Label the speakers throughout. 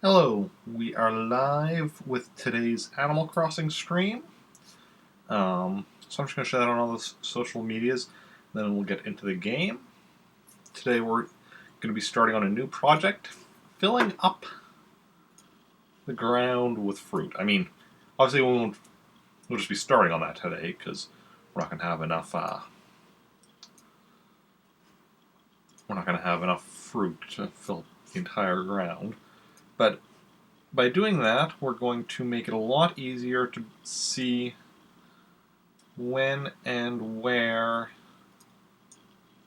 Speaker 1: Hello, we are live with today's Animal Crossing stream. So I'm just going to share that on all the social medias, then we'll get into the game. Today we're going to be starting on a new project, filling up the ground with fruit. I mean, obviously we'll just be starting on that today because we're not going to have enough. We're not going to have enough fruit to fill the entire ground, but by doing that, we're going to make it a lot easier to see when and where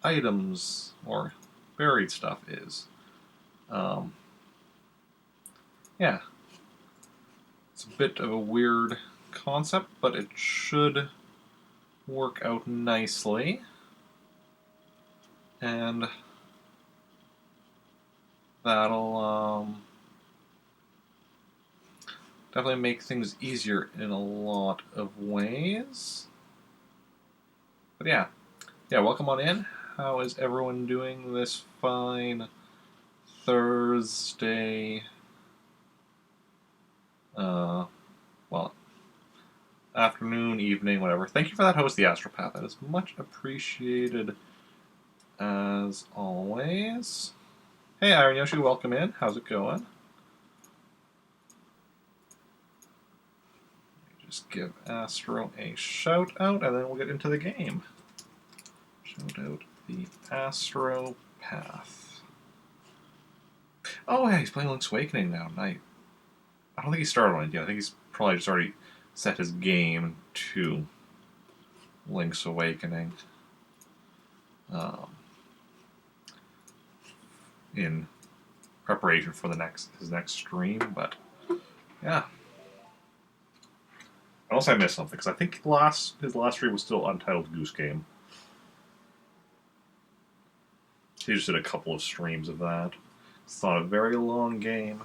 Speaker 1: items or buried stuff is. Yeah, it's a bit of a weird concept, but it should work out nicely. And that'll definitely make things easier in a lot of ways. But yeah, welcome on in. How is everyone doing this fine Thursday? Well, afternoon, evening, whatever. Thank you for that host, the Astropath. That is much appreciated as always. Hey, Iron Yoshi, welcome in. How's it going? Just give Astro a shout out, and then we'll get into the game. Shout out the Astropath. Oh, yeah, he's playing Link's Awakening now. Nice. I don't think he started on it yet. I think he's probably just already set his game to Link's Awakening. In preparation for his next stream, but yeah. Unless I missed something, because I think his last stream was still Untitled Goose Game. He just did a couple of streams of that. It's not a very long game.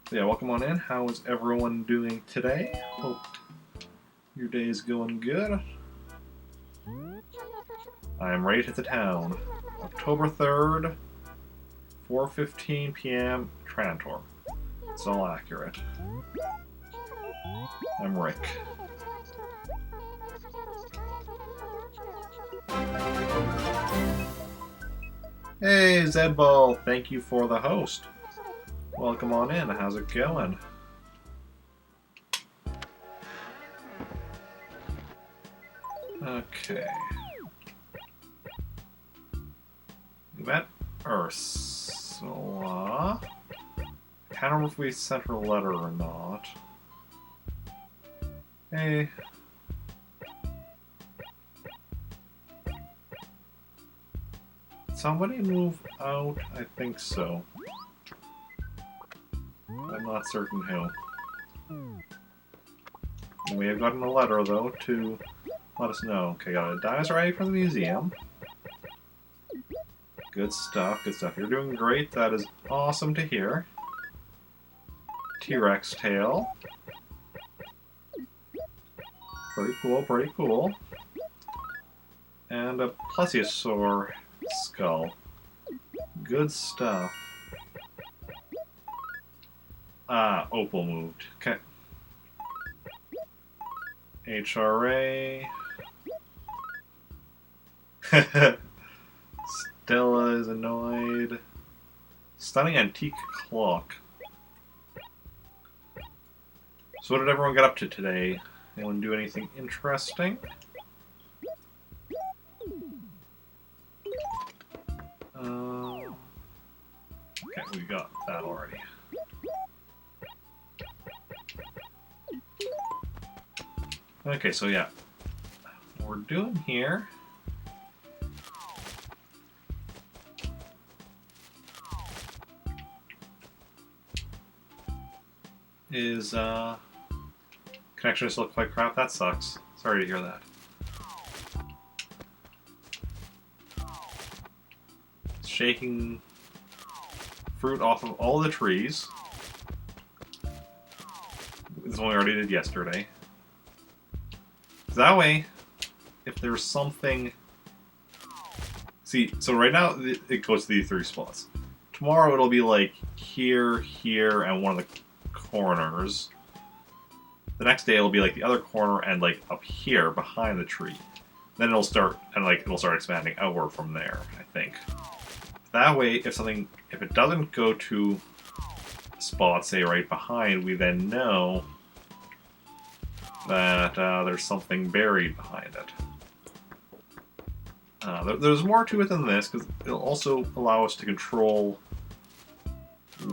Speaker 1: So yeah, welcome on in. How is everyone doing today? Hope your day is going good. I am ready to hit the town. October 3rd, 4:15 p.m. Trantor. It's all accurate. I'm Rick. Hey, Zedball, thank you for the host. Welcome on in. How's it going? Okay. We met Ursula. I can't remember if we sent her a letter or not. Hey. Somebody move out? I think so. I'm not certain who. We have gotten a letter, though, to let us know. Okay, got a Dinosaur egg from the museum. Good stuff, good stuff. You're doing great. That is awesome to hear. T-Rex tail. Pretty cool, pretty cool. And a Plesiosaur skull. Good stuff. Opal moved. Okay. HRA. Stella is annoyed. Stunning antique clock. So what did everyone get up to today? Anyone do anything interesting? Okay, we got that already. Okay, so yeah. What we're doing here is, connection just looked like crap. That sucks. Sorry to hear that. Shaking fruit off of all the trees. This one we already did yesterday. That way, if there's something... See, so right now it goes to these 3 spots. tomorrow it'll be like here, here, and one of the corners. The next day it'll be like the other corner and like up here behind the tree. Then it'll start expanding outward from there, I think. That way, if it doesn't go to a spot, say right behind, we then know that there's something buried behind it. There's more to it than this, because it'll also allow us to control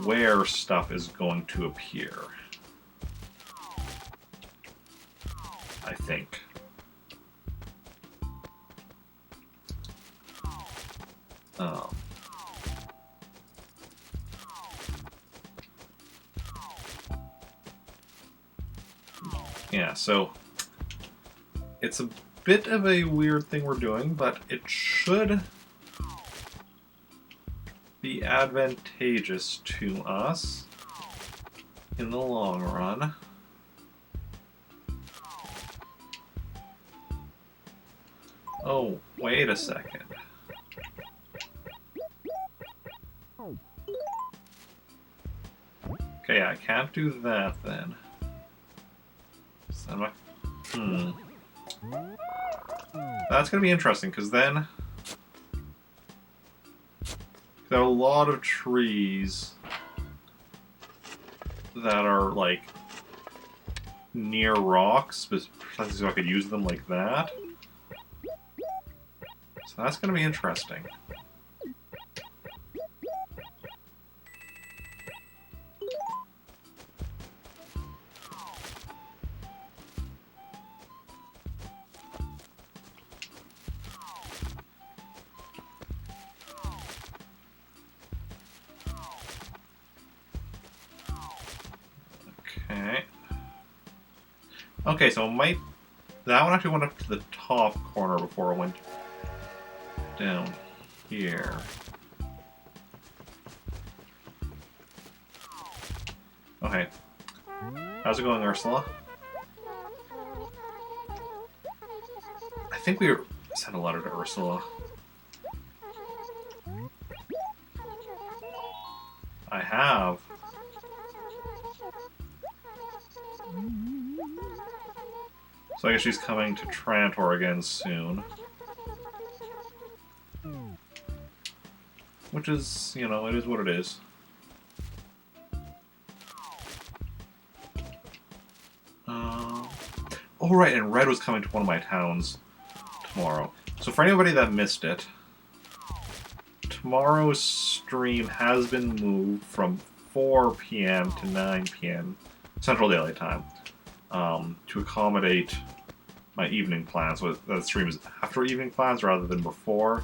Speaker 1: where stuff is going to appear. I think. Yeah, so it's a bit of a weird thing we're doing, but it should be advantageous to us in the long run. Oh, wait a second. Okay, I can't do that then. So that's gonna be interesting, because then there are a lot of trees that are like near rocks, precisely so I could use them like that. So that's gonna be interesting. Okay. Okay, so that one actually went up to the top corner before it went down here. Okay. How's it going, Ursula? I think we sent a letter to Ursula. I have. So I guess she's coming to Trantor again soon. Which is, you know, it is what it is. Oh, right, and Red was coming to one of my towns tomorrow. So for anybody that missed it, tomorrow's stream has been moved from 4 p.m. to 9 p.m. Central Daylight Time to accommodate my evening plans. So that stream is after evening plans rather than before.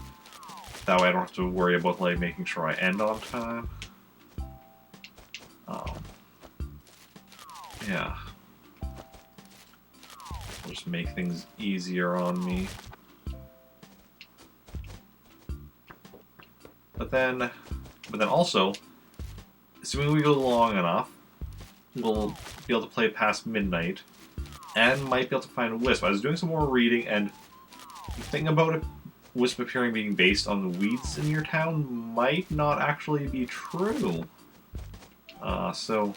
Speaker 1: That way I don't have to worry about like making sure I end on time. Yeah. It'll just make things easier on me. But then also, assuming we go long enough, we'll be able to play past midnight, and might be able to find Wisp. I was doing some more reading, and the thing about it, Wisp appearing being based on the weeds in your town might not actually be true. So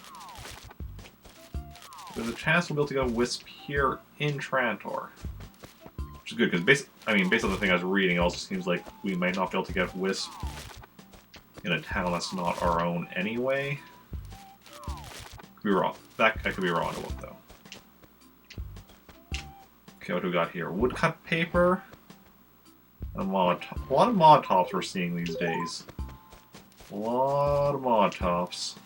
Speaker 1: there's a chance we'll be able to get Wisp here in Trantor. Which is good, because based on the thing I was reading, it also seems like we might not be able to get Wisp in a town that's not our own anyway. Could be wrong. I could be wrong about, though. Okay, what do we got here? Woodcut paper. A lot of mod tops we're seeing these days. A lot of mod tops.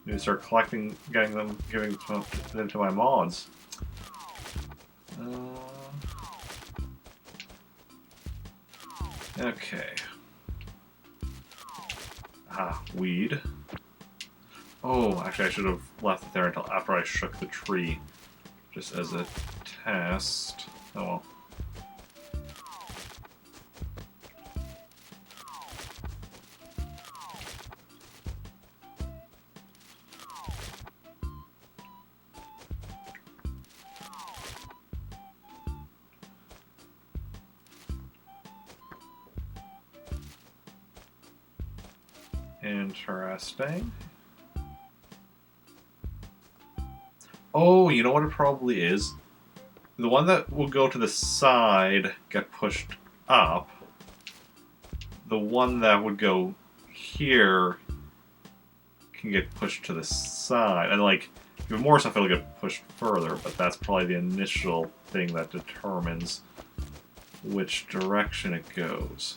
Speaker 1: Need to start collecting, giving them to my mods. Okay. Weed. Oh, actually I should have left it there until after I shook the tree. Just as a test. Oh well. Interesting. Oh, you know what it probably is? The one that will go to the side get pushed up. The one that would go here can get pushed to the side. And, like, if you have more stuff, it'll get pushed further, but that's probably the initial thing that determines which direction it goes.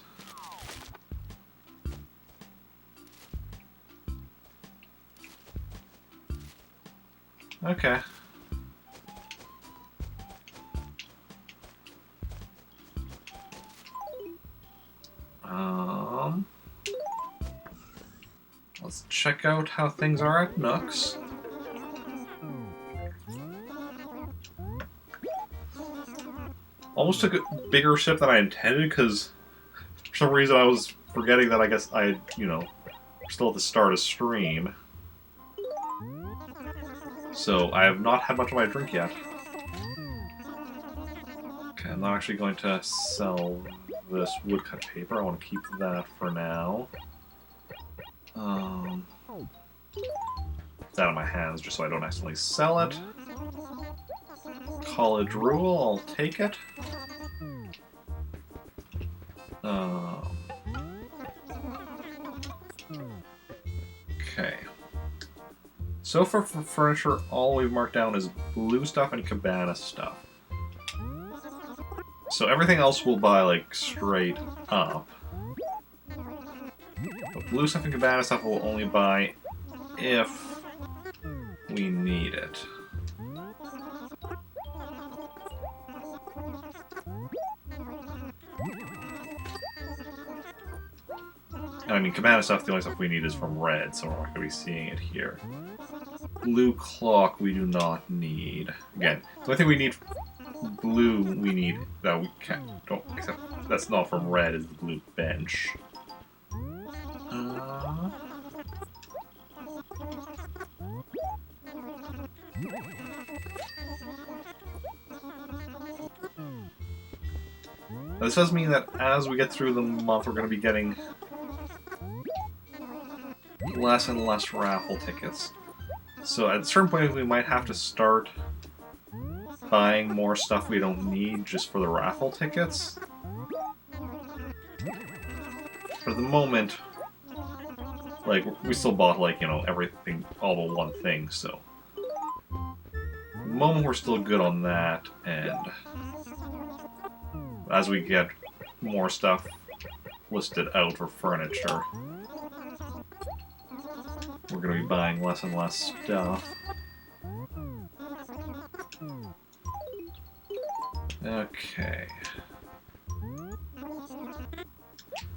Speaker 1: Okay. Let's check out how things are at Nook's. Almost took a bigger sip than I intended, because for some reason I was forgetting that I guess I had, you know, still at the start of stream. So I have not had much of my drink yet. Okay, I'm not actually going to sell this woodcut paper. I want to keep that for now. It's out of my hands just so I don't accidentally sell it. College rule, I'll take it. Okay. So far for furniture, all we've marked down is blue stuff and cabana stuff. So everything else we'll buy, like, straight up. But blue stuff and cabana stuff we'll only buy if we need it. And I mean, cabana stuff, the only stuff we need is from red, so we're not going to be seeing it here. Blue clock we do not need. Again, the only thing we need blue we need that we don't except that's not from red is the blue bench. This does mean that as we get through the month, we're going to be getting less and less raffle tickets. So at a certain point, we might have to start buying more stuff we don't need just for the raffle tickets. But at the moment, like, we still bought, like, you know, everything, all but one thing, so... At the moment, we're still good on that, and... as we get more stuff listed out for furniture, we're going to be buying less and less stuff. Okay.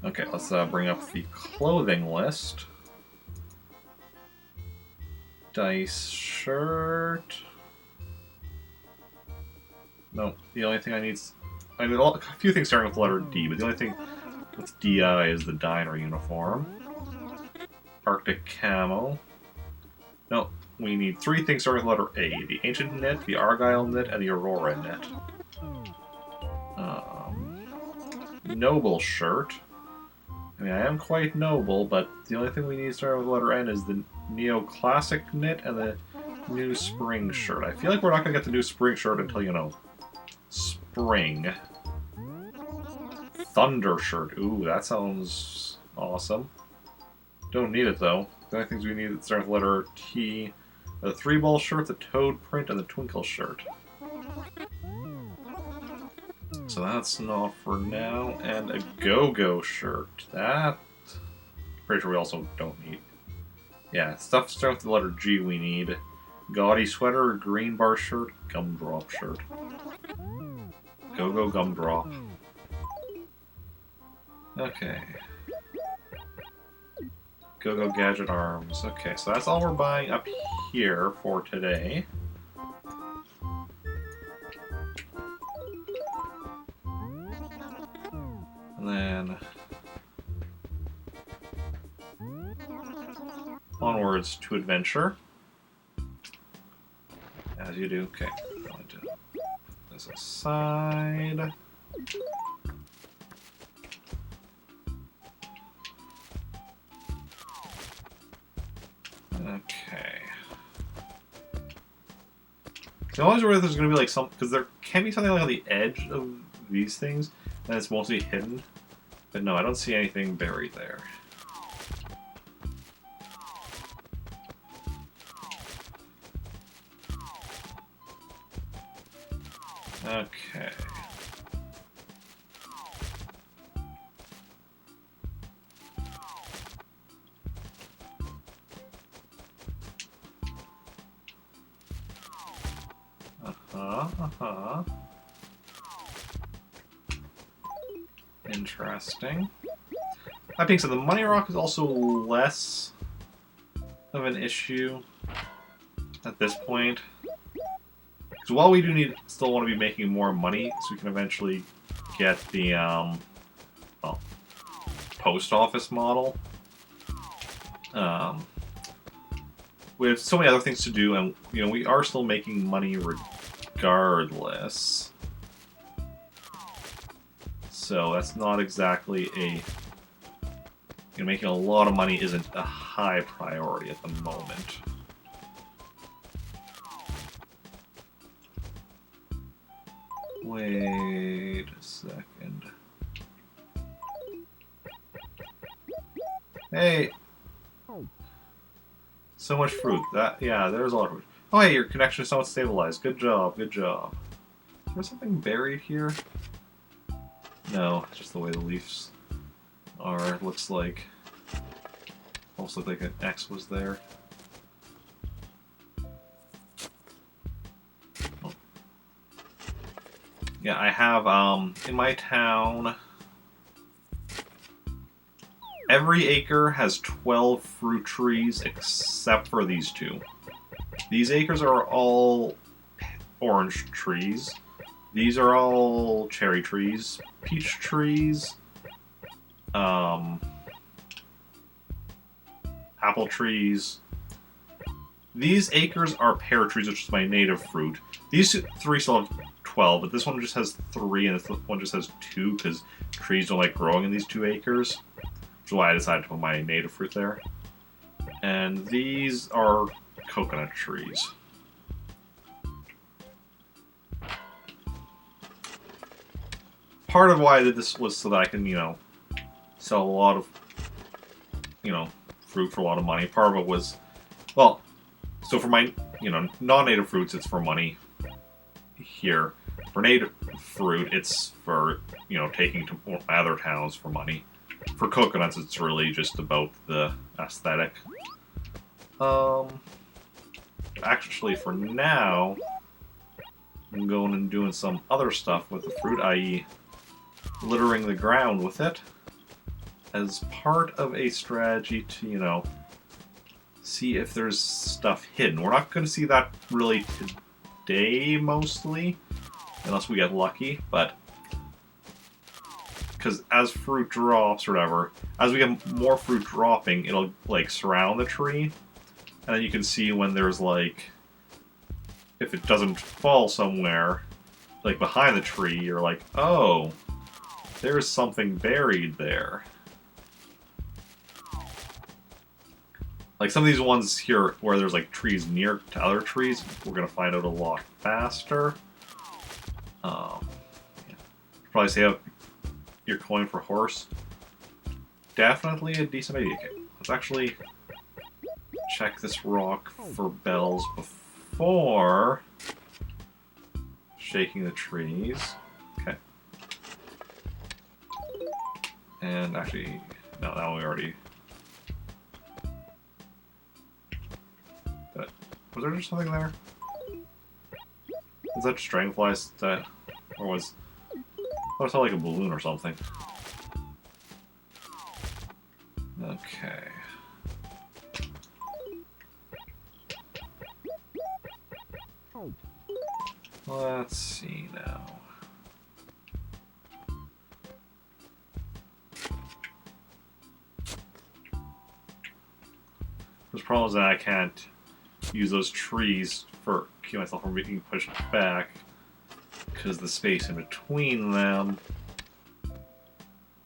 Speaker 1: Okay, let's bring up the clothing list. Dice shirt. No, the only thing I need is... I mean, a few things starting with the letter D, but the only thing with DI is the diner uniform. Arctic camo. No, we need three things starting with the letter A. The Ancient Knit, the Argyle Knit, and the Aurora Knit. Noble shirt. I mean, I am quite noble, but the only thing we need starting with the letter N is the Neoclassic Knit and the New Spring shirt. I feel like we're not going to get the New Spring shirt until, you know, spring. Thunder shirt. Ooh, that sounds awesome. Don't need it, though. The only things we need that start with the letter T, the 3-ball shirt, the Toad print, and the Twinkle shirt. So that's not for now. And a Go-Go shirt. That... pretty sure we also don't need. Yeah, stuff starting with the letter G we need. Gaudy sweater, green bar shirt, gumdrop shirt. Go-Go gumdrop. Okay. Go-Go gadget arms. Okay, so that's all we're buying up here for today. And then... onwards to adventure. As you do. Okay, I'm going to put this aside. I always worry there's going to be like some, because there can be something like on the edge of these things, and it's mostly hidden. But no, I don't see anything buried there. Okay. Interesting. That being said, the money rock is also less of an issue at this point. Because while we do still want to be making more money, so we can eventually get the well, post office model. We have so many other things to do, and we are still making money regardless. So that's not exactly a... making a lot of money isn't a high priority at the moment. Wait a second. Hey! So much fruit. Yeah, there's a lot of fruit. Oh, hey, your connection is somewhat stabilized. Good job, good job. Is there something buried here? No, it's just the way the leaves are. It looks like... almost looked like an X was there. Oh. Yeah, I have, in my town... every acre has 12 fruit trees except for these two. These acres are all orange trees. These are all cherry trees, peach trees, apple trees. These acres are pear trees, which is my native fruit. These three still have 12, but this one just has 3 and this one just has 2 because trees don't like growing in these 2 acres. Which is why I decided to put my native fruit there. And these are coconut trees. Part of why I did this was so that I can, sell a lot of, fruit for a lot of money. Part of it was, well, so for my, non-native fruits, it's for money here. For native fruit, it's for, taking to other towns for money. For coconuts, it's really just about the aesthetic. Actually, for now, I'm going and doing some other stuff with the fruit, i.e. littering the ground with it, as part of a strategy to, see if there's stuff hidden. We're not going to see that really today, mostly, unless we get lucky, but... because as fruit drops or whatever, as we get more fruit dropping, it'll, surround the tree, and then you can see when there's, if it doesn't fall somewhere, behind the tree, you're like, oh, there's something buried there. Some of these ones here, where there's, trees near to other trees, we're gonna find out a lot faster. Yeah. Probably save your coin for horse. Definitely a decent idea. Okay, let's actually check this rock for bells before shaking the trees. Okay. And actually, no, that one we already... But was there just something there? Was that just dragonflies that... or was... oh, it sounded like a balloon or something. Okay. Let's see now. The problem is that I can't use those trees to keep myself from being pushed back because the space in between them.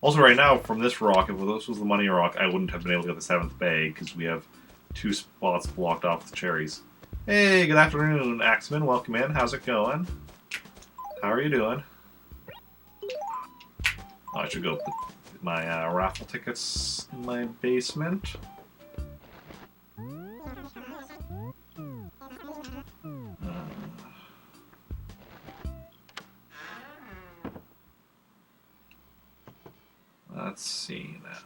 Speaker 1: Also, right now, from this rock, if this was the money rock, I wouldn't have been able to get the 7th bag because we have 2 spots blocked off with cherries. Hey, good afternoon, Axeman. Welcome in. How's it going? How are you doing? Oh, I should go put my raffle tickets in my basement. Let's see now.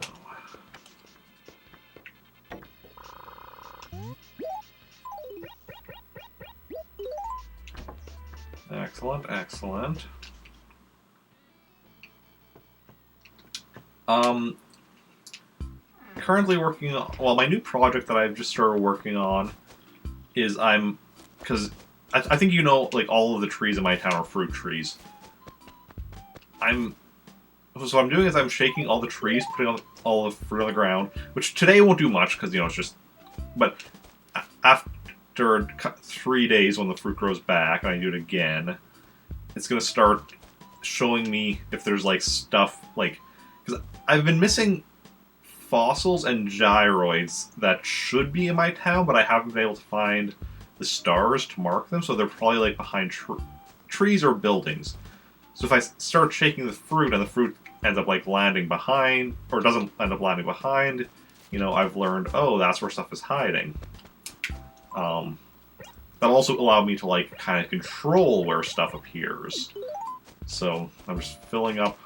Speaker 1: Excellent, excellent. Currently working on, well, my new project that I've just started working on is because I think you know, like, all of the trees in my town are fruit trees. So what I'm doing is I'm shaking all the trees, putting all the fruit on the ground, which today won't do much, because, you know, it's just, but after 3 days when the fruit grows back, and I do it again, it's going to start showing me if there's, like, stuff, like, because I've been missing fossils and gyroids that should be in my town, but I haven't been able to find the stars to mark them, so they're probably, like, behind trees or buildings. So if I start shaking the fruit and the fruit ends up, like, landing behind, or doesn't end up landing behind, you know, I've learned, oh, that's where stuff is hiding. That also allowed me to, like, kind of control where stuff appears. So I'm just filling up,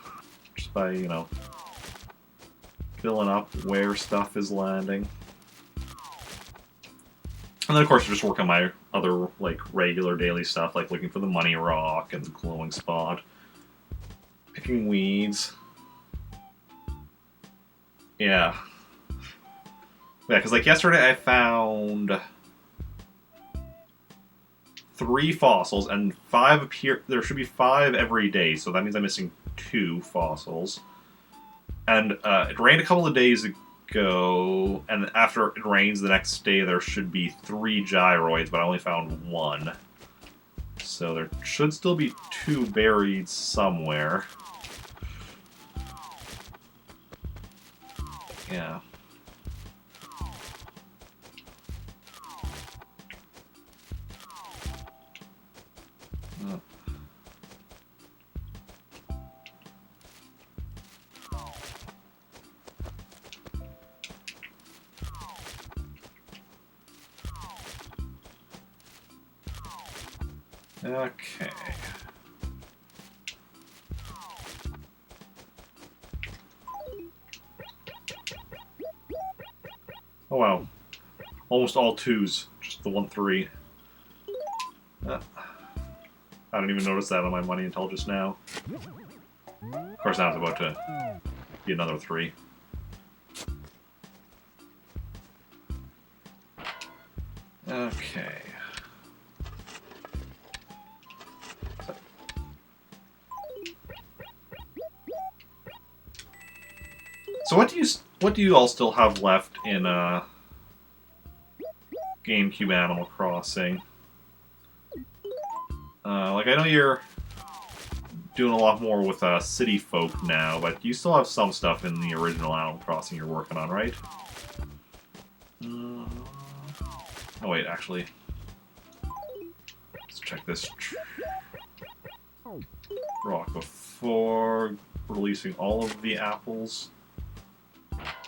Speaker 1: just by, you know, filling up where stuff is landing. And then, of course, just work on my other, like, regular daily stuff, like looking for the money rock and the glowing spot. Picking weeds. Yeah. Yeah, because, like, yesterday I found 3 fossils, and 5 appear. There should be 5 every day, so that means I'm missing 2 fossils. And it rained a couple of days ago, and after it rains the next day, there should be 3 gyroids, but I only found 1. So there should still be 2 buried somewhere. Yeah. Okay. Oh wow. Almost all 2s. Just the 1 3. I didn't even notice that on my money until just now. Of course, now it's about to be another 3. Okay. So what do you all still have left in GameCube Animal Crossing? Like, I know you're doing a lot more with City Folk now, but you still have some stuff in the original Animal Crossing you're working on, right? Oh wait, actually, let's check this rock before releasing all of the apples.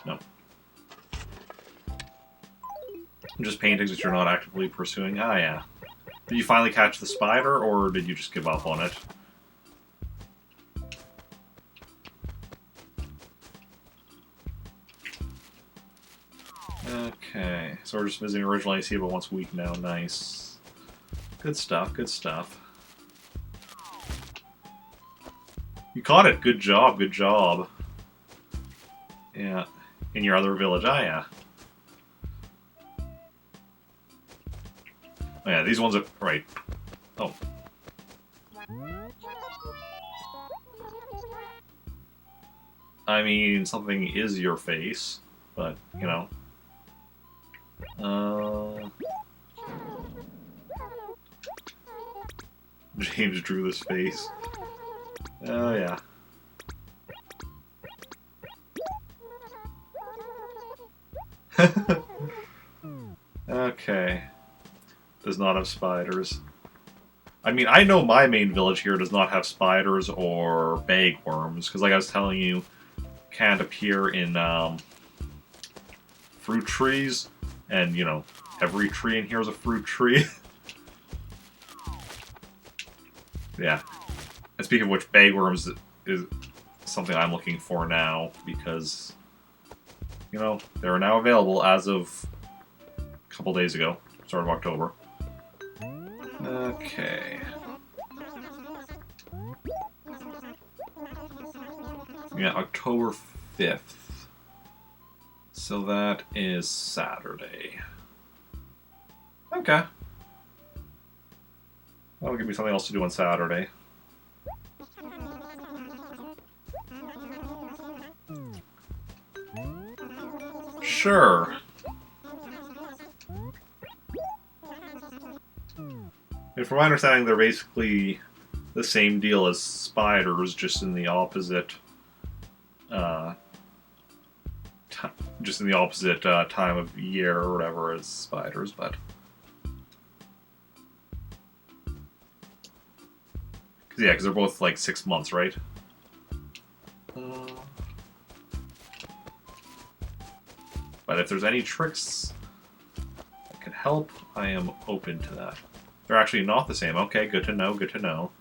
Speaker 1: No. Just paintings that you're not actively pursuing. Ah, yeah. Did you finally catch the spider, or did you just give up on it? Okay, so we're just visiting original AC about once a week now. Nice. Good stuff, good stuff. You caught it. Good job, good job. Yeah. In your other village. Ah, yeah. Oh, yeah, these ones are... Right. Oh. I mean, something is your face, but, you know. James drew this face. Oh, yeah. Okay. does not have spiders. I mean, I know my main village here does not have spiders or bagworms, because like I was telling you, can't appear in fruit trees, and, you know, every tree in here is a fruit tree. Yeah. And speaking of which, bagworms is something I'm looking for now, because, you know, they're now available as of a couple days ago, start of October. Okay. Yeah, October 5th. So that is Saturday. Okay. That'll give me something else to do on Saturday. Sure. And from my understanding, they're basically the same deal as spiders, just in the opposite, time of year or whatever as spiders. But because they're both like 6 months, right? But if there's any tricks that can help, I am open to that. They're actually not the same. Okay, good to know, good to know.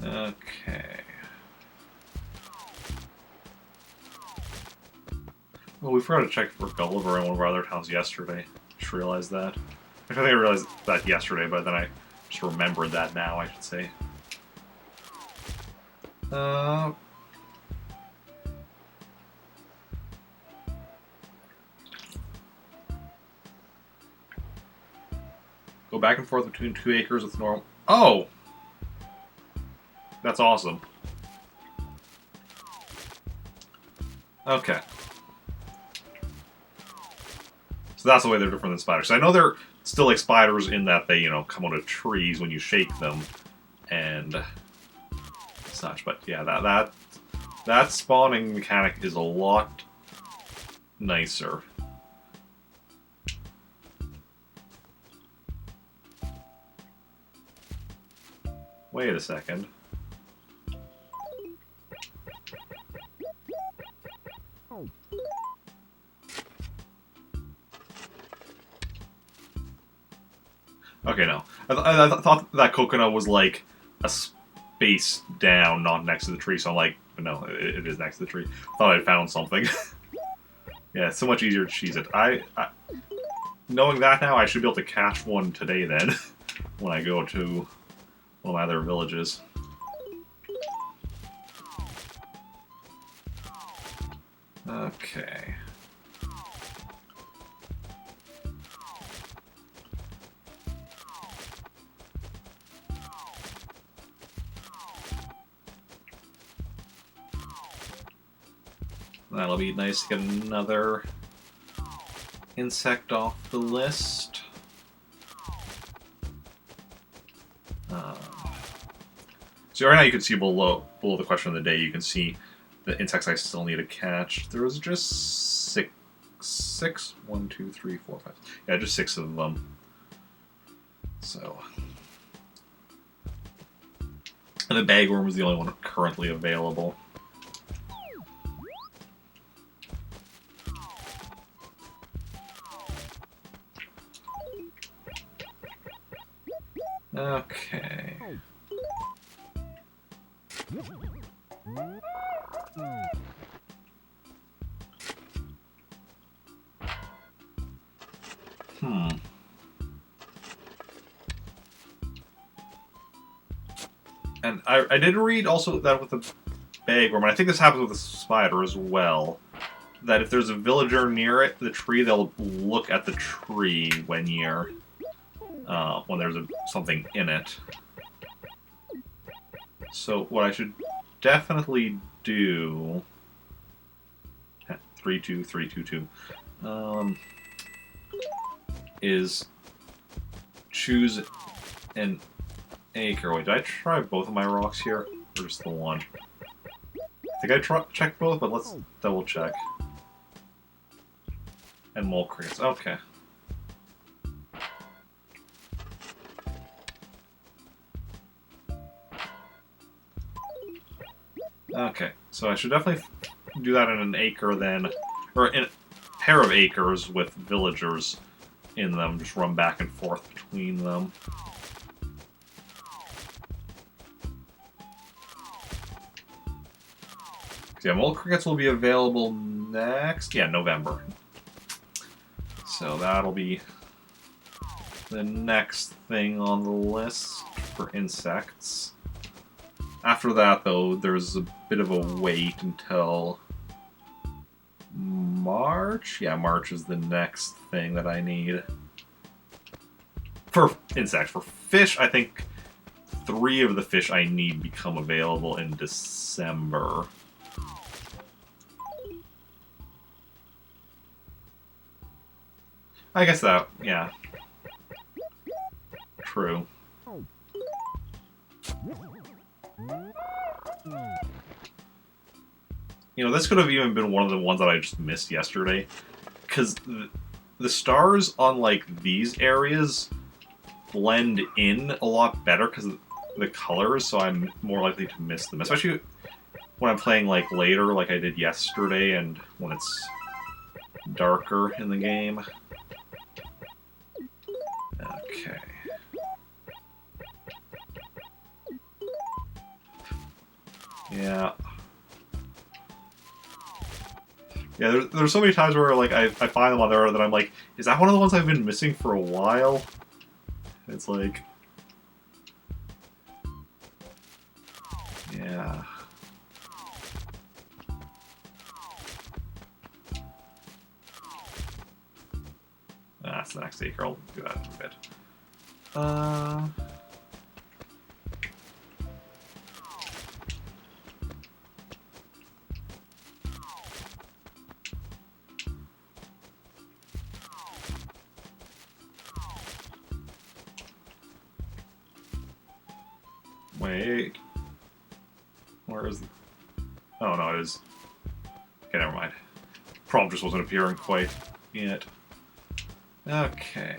Speaker 1: Okay. Well, we forgot to check for Gulliver in one of our other towns yesterday. Just realized that. I think I realized that yesterday, but then I just remembered that now, I should say. Go back and forth between 2 acres with normal... Oh! That's awesome. Okay. So that's the way they're different than spiders. So I know they're still like spiders in that they, you know, come out of trees when you shake them and such. But yeah, that spawning mechanic is a lot nicer. Wait a second. Okay, no. I thought that coconut was like a space down, not next to the tree, so I'm like, no, it is next to the tree. Thought I'd found something. Yeah, it's so much easier to cheese it. Knowing that now, I should be able to catch one today then, when I go to one of my other villages. Okay. That'll be nice to get another insect off the list. So right now you can see below the question of the day, you can see the insects I still need to catch. There was just six? 1, 2, 3, 4, 5. Yeah, just 6 of them. So. And the bagworm was the only one currently available. Okay. And I did read also that with the bagworm, and I think this happens with the spider as well, that if there's a villager near it, the tree, they'll look at the tree when you're when there's something in it. So what I should definitely do 32322 is choose an acre. Wait, did I try both of my rocks here? Or just the one? I think I checked both, but let's double check. And mole crickets. Okay. Okay, so I should definitely do that in an acre then, or in a pair of acres with villagers in them, just run back and forth between them. Yeah, mole crickets will be available next, November. So that'll be the next thing on the list for insects. After that, though, there's a bit of a wait until March. Yeah, March is the next thing that I need. For insects. For fish, I think 3 of the fish I need become available in December. I guess that, yeah. True. You know, this could have even been one of the ones that I just missed yesterday. Because the stars on, like, these areas blend in a lot better because of the colors, so I'm more likely to miss them. Especially when I'm playing, like, later, like I did yesterday, and when it's darker in the game. Okay. Yeah. Yeah, there's so many times where, like, I find them on there that I'm like, is that one of the ones I've been missing for a while? It's like... Yeah. That's the next acre. I'll do that in a bit. Wait. Where is... Oh, no, it is... Okay, never mind. Prompt just wasn't appearing quite yet. Okay.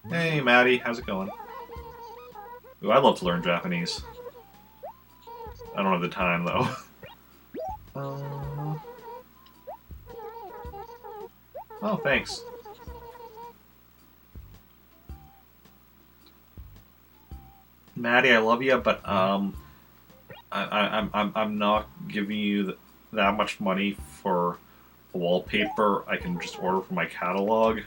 Speaker 1: Hey, Maddie, how's it going? Ooh, I'd love to learn Japanese. I don't have the time, though. Oh, thanks. Maddie, I love you, but I'm not giving you that much money for a wallpaper. I can just order from my catalog.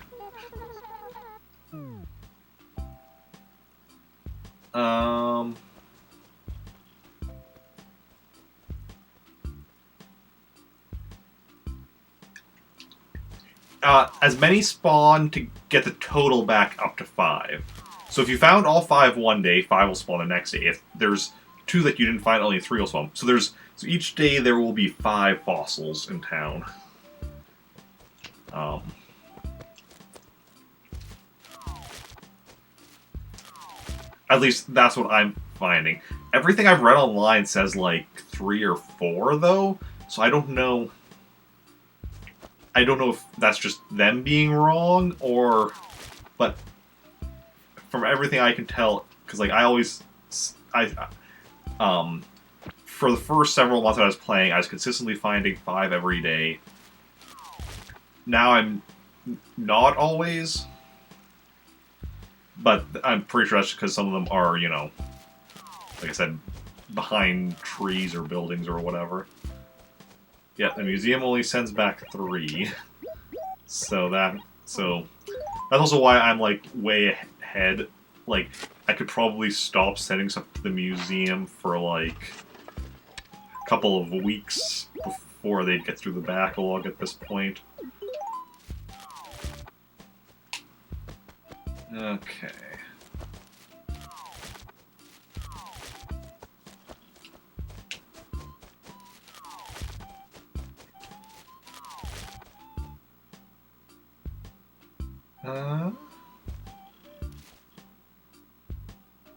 Speaker 1: As many spawn to get the total back up to 5. So if you found all 5 one day, 5 will spawn the next day. If there's 2 that you didn't find, only 3 will spawn. So each day there will be 5 fossils in town. At least that's what I'm finding. Everything I've read online says like 3 or 4 though, so I don't know. I don't know if that's just them being wrong or, but from everything I can tell, because like for the first several months that I was playing, I was consistently finding 5 every day. Now I'm not always, but I'm pretty sure that's because some of them are, you know, like I said, behind trees or buildings or whatever. Yeah, the museum only sends back 3. So that's also why I'm like way ahead like, I could probably stop sending stuff to the museum for, like, a couple of weeks before they'd get through the backlog at this point. Okay.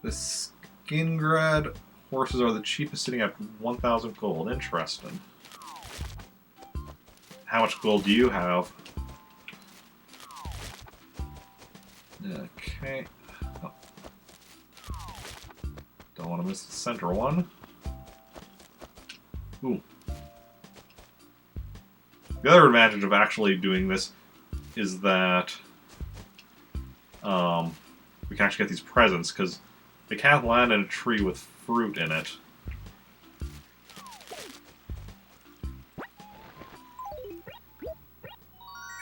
Speaker 1: The Skingrad horses are the cheapest, sitting at 1,000 gold. Interesting. How much gold do you have? Okay. Oh. Don't want to miss the center one. Ooh. The other advantage of actually doing this is that we can actually get these presents, because they can't land in a tree with fruit in it.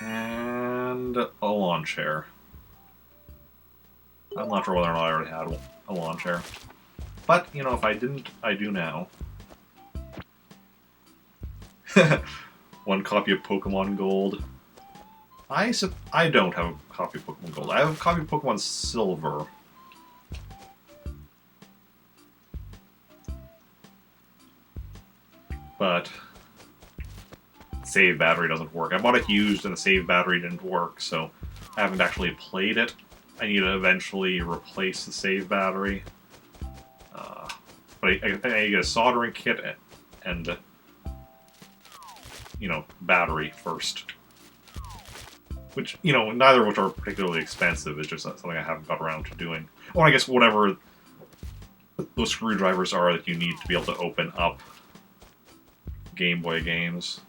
Speaker 1: And a lawn chair. I'm not sure whether or not I already had a lawn chair. But, you know, if I didn't, I do now. One copy of Pokemon Gold. I don't have a copy of Pokemon Gold. I have a copy of Pokemon Silver. But save battery doesn't work. I bought it used and the save battery didn't work, so I haven't actually played it. I need to eventually replace the save battery. But I get a soldering kit and you know, battery first. Which, you know, neither of which are particularly expensive. It's just something I haven't got around to doing. Or I guess whatever those screwdrivers are that you need to be able to open up Game Boy games.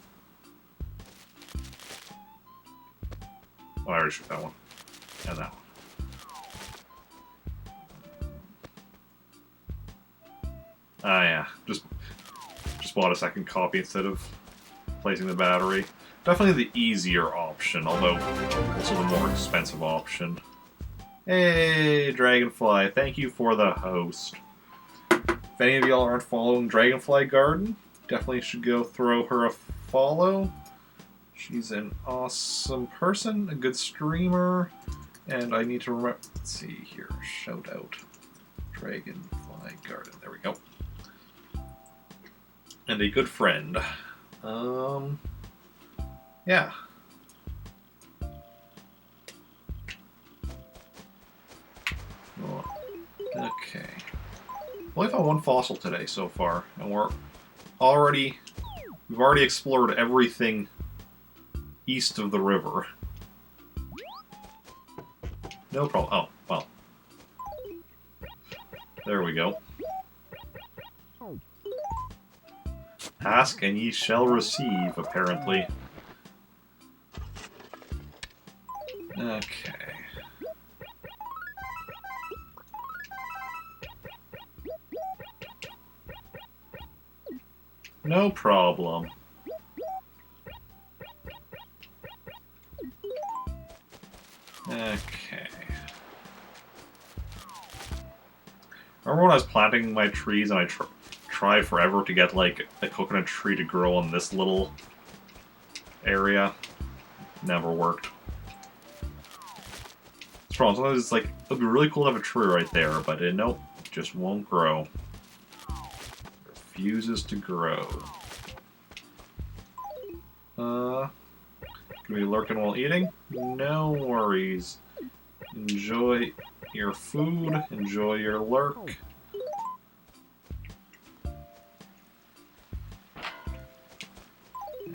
Speaker 1: Oh, I already shoot that one. And that one. Ah, yeah. Just bought a second copy instead of placing the battery. Definitely the easier option, although also the more expensive option. Hey, Dragonfly, thank you for the host. If any of y'all aren't following Dragonfly Garden, definitely should go throw her a follow. She's an awesome person, a good streamer, and I need to remember... Let's see here, shout out. Dragonfly Garden, there we go. And a good friend. Yeah. Oh, okay. Only found one fossil today so far, and we've already explored everything east of the river. No problem. Oh, well. There we go. Ask and ye shall receive, apparently. Okay. No problem. Okay. Remember when I was planting my trees and I tried forever to get, like, a coconut tree to grow in this little area? Never worked. It's wrong. Sometimes it's like, it would be really cool to have a tree right there, but nope, it just won't grow. Refuses to grow. Gonna be lurking while eating? No worries. Enjoy your food, enjoy your lurk.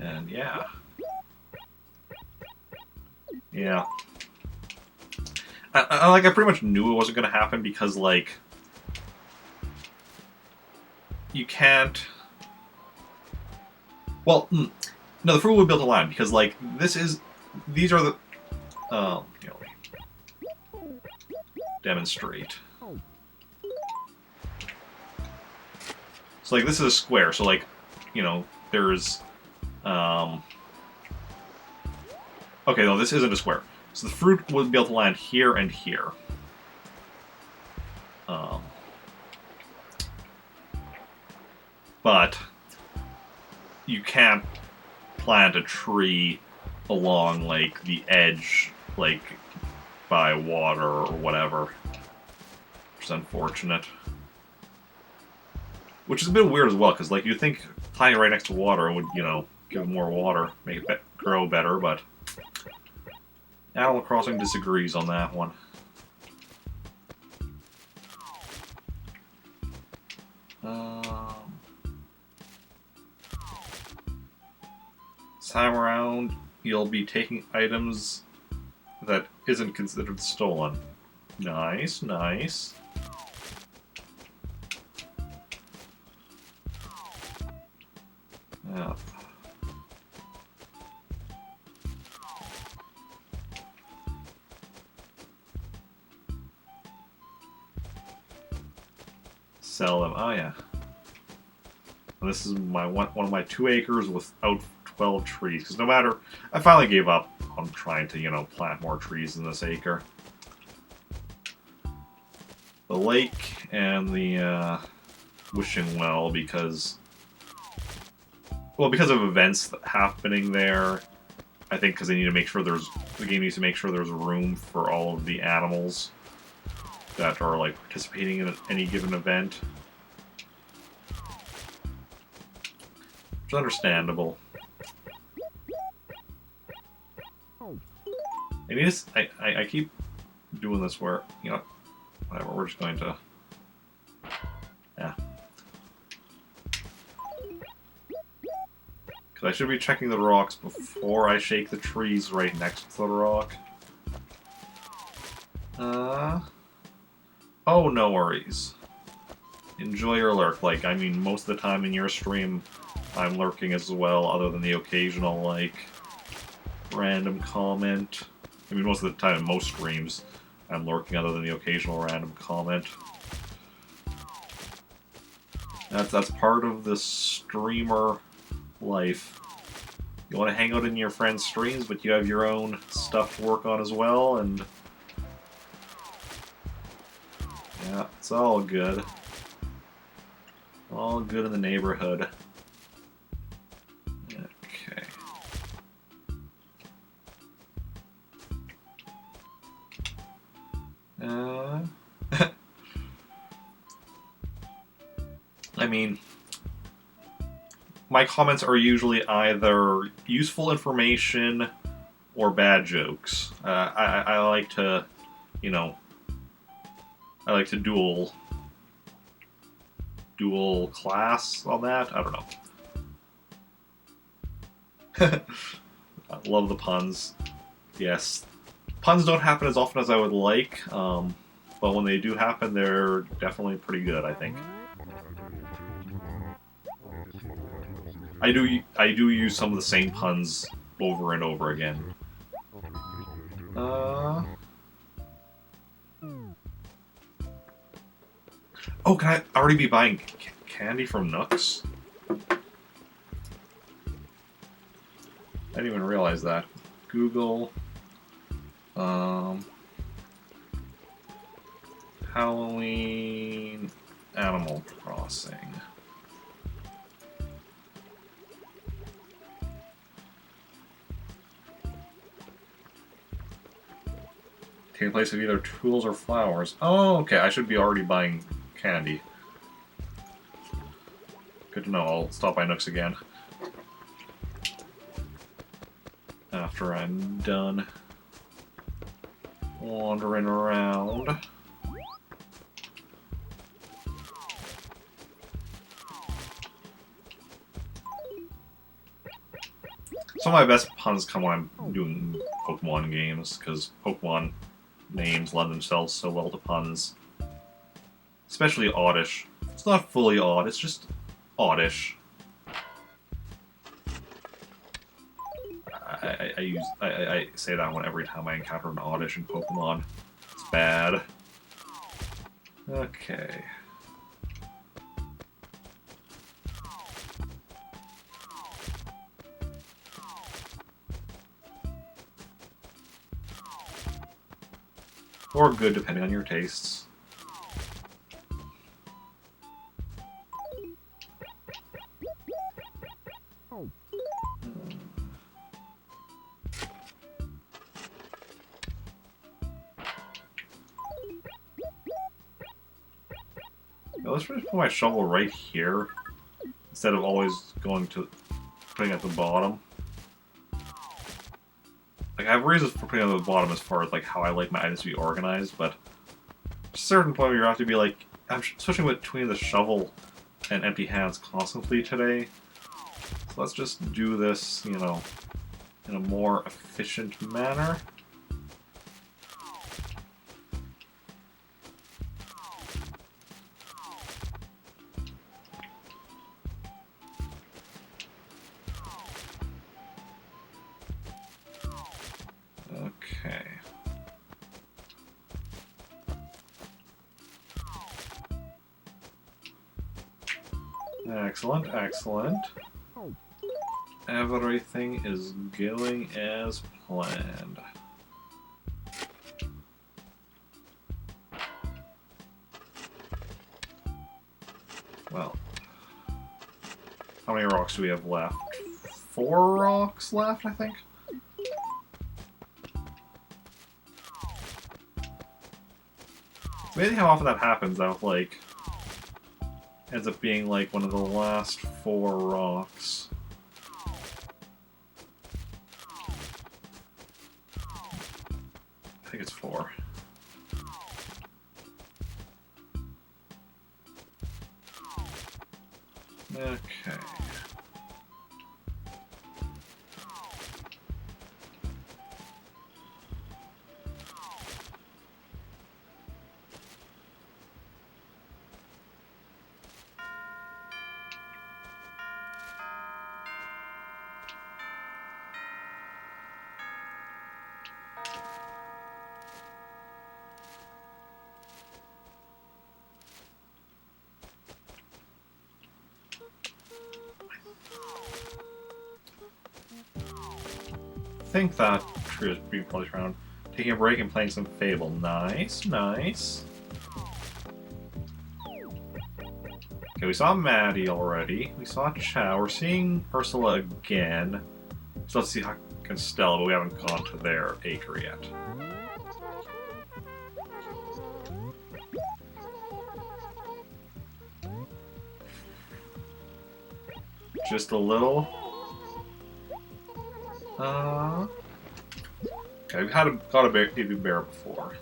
Speaker 1: And yeah. Yeah. I pretty much knew it wasn't going to happen because, like, you can't... Well, no, the fruit would be able to land because, like, these are the... you know, demonstrate. So, like, this is a square, so, like, you know, there's... Okay, no, this isn't a square. So the fruit would be able to land here and here. But you can't plant a tree along, like, the edge, like, by water or whatever. Which is unfortunate. Which is a bit weird as well, because, like, you'd think planting it right next to water would, you know, give it more water, make it grow better, but Animal Crossing disagrees on that one. This time around, you'll be taking items that isn't considered stolen. Nice, nice. Yeah. Sell them. Oh yeah. And this is my one of my 2 acres without 12 trees. Because no matter, I finally gave up on trying to, you know, plant more trees in this acre. The lake and the wishing well, because of events happening there. I think because they need to make sure the game needs to make sure there's room for all of the animals that are, like, participating in any given event. Which is understandable. I keep doing this where, you know, whatever, we're just going to... Yeah. Because I should be checking the rocks before I shake the trees right next to the rock. Oh, no worries. Enjoy your lurk. Like, I mean, most of the time in your stream, I'm lurking as well, other than the occasional, like, random comment. I mean, most of the time in most streams, I'm lurking other than the occasional random comment. That's part of the streamer life. You want to hang out in your friends' streams, but you have your own stuff to work on as well, and... yeah, it's all good. All good in the neighborhood. Okay. I mean, my comments are usually either useful information or bad jokes. I like to, you know, I like to dual class on that. I don't know. I love the puns. Yes, puns don't happen as often as I would like, but when they do happen, they're definitely pretty good, I think. I do use some of the same puns over and over again. Oh, can I already be buying candy from Nooks? I didn't even realize that. Google... Halloween... Animal Crossing. Taking place of either tools or flowers. Oh, okay, I should be already buying candy. Good to know. I'll stop by Nooks again after I'm done wandering around. Some of my best puns come when I'm doing Pokemon games, because Pokemon names lend themselves so well to puns. Especially Oddish. It's not fully odd, it's just oddish. I say that one every time I encounter an Oddish in Pokemon. It's bad. Okay. Or good, depending on your tastes. let's just put my shovel right here instead of always going to putting it at the bottom. Like, I have reasons for putting it at the bottom as far as like how I like my items to be organized, but at a certain point where you have to be like, I'm switching between the shovel and empty hands constantly today. So let's just do this, you know, in a more efficient manner. Okay. Excellent, excellent. Everything is going as planned. Well, how many rocks do we have left? 4 rocks left, I think? Amazing how often that happens, though, like, ends up being like one of the last 4 rocks. I think it's 4. Okay. I think that tree is being polished around. Taking a break and playing some Fable. Nice, nice. Okay, we saw Maddie already. We saw Chow. We're seeing Ursula again. So let's see how Constella, but we haven't gone to their acre yet. Just a little. Okay, we've got a baby bear before.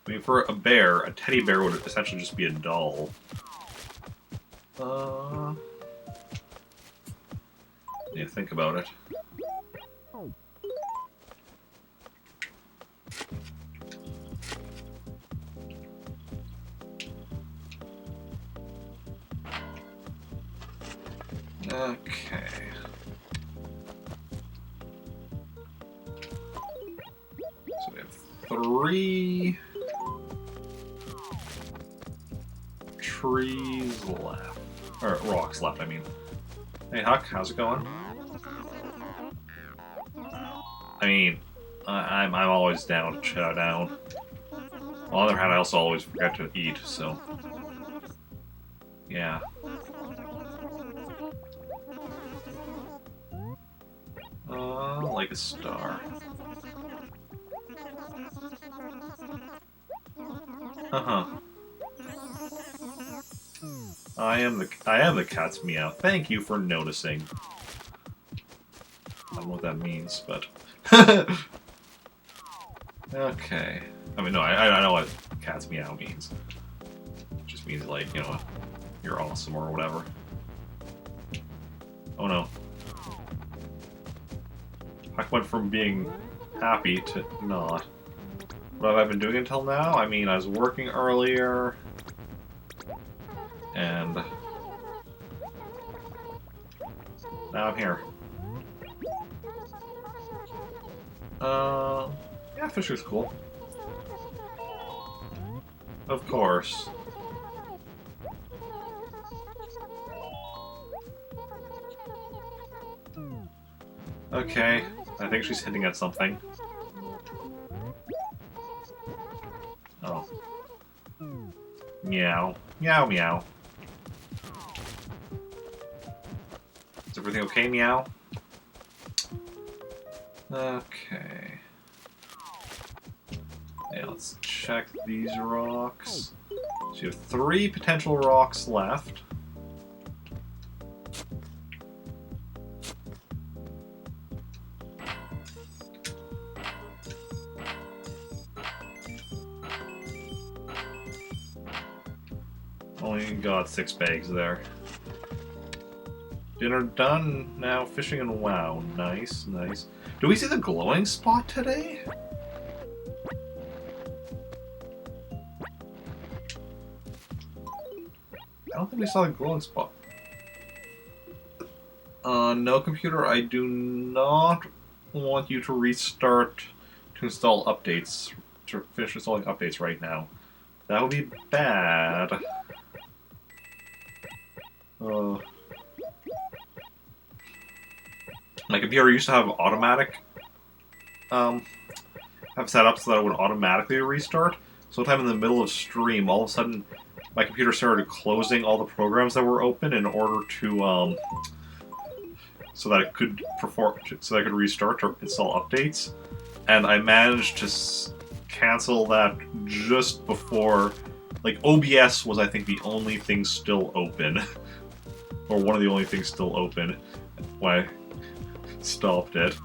Speaker 1: I mean, for a bear, a teddy bear would essentially just be a doll. Yeah, think about it. Okay. So we have 3 trees left. Or rocks left, I mean. Hey Huck, how's it going? I mean, I'm always down to chow down. On the other hand, I also always forget to eat, so... yeah. Like a star. Uh-huh. I am the cat's meow. Thank you for noticing. I don't know what that means, but... okay. I mean, no, I know what cat's meow means. It just means, like, you know, you're awesome or whatever. Oh no. I went from being happy to not. What have I been doing until now? I mean, I was working earlier, and now I'm here. Yeah, Fisher's cool. Of course. Okay, I think she's hitting at something. Oh. Meow. Meow meow. Is everything okay, meow? Okay. Yeah, let's check these rocks. So you have 3 potential rocks left. Only got 6 bags there. Dinner done. Now fishing and wow. Nice, nice. Do we see the glowing spot today? I don't think we saw the glowing spot. No, computer, I do not want you to restart to install updates, to finish installing updates right now. That would be bad. My computer used to have automatic, have set up so that it would automatically restart. Sometime in the middle of stream, all of a sudden, my computer started closing all the programs that were open in order to, so that it could so that I could restart or install updates. And I managed to cancel that just before, like, OBS was, I think, the only thing still open. Or one of the only things still open when I stopped it.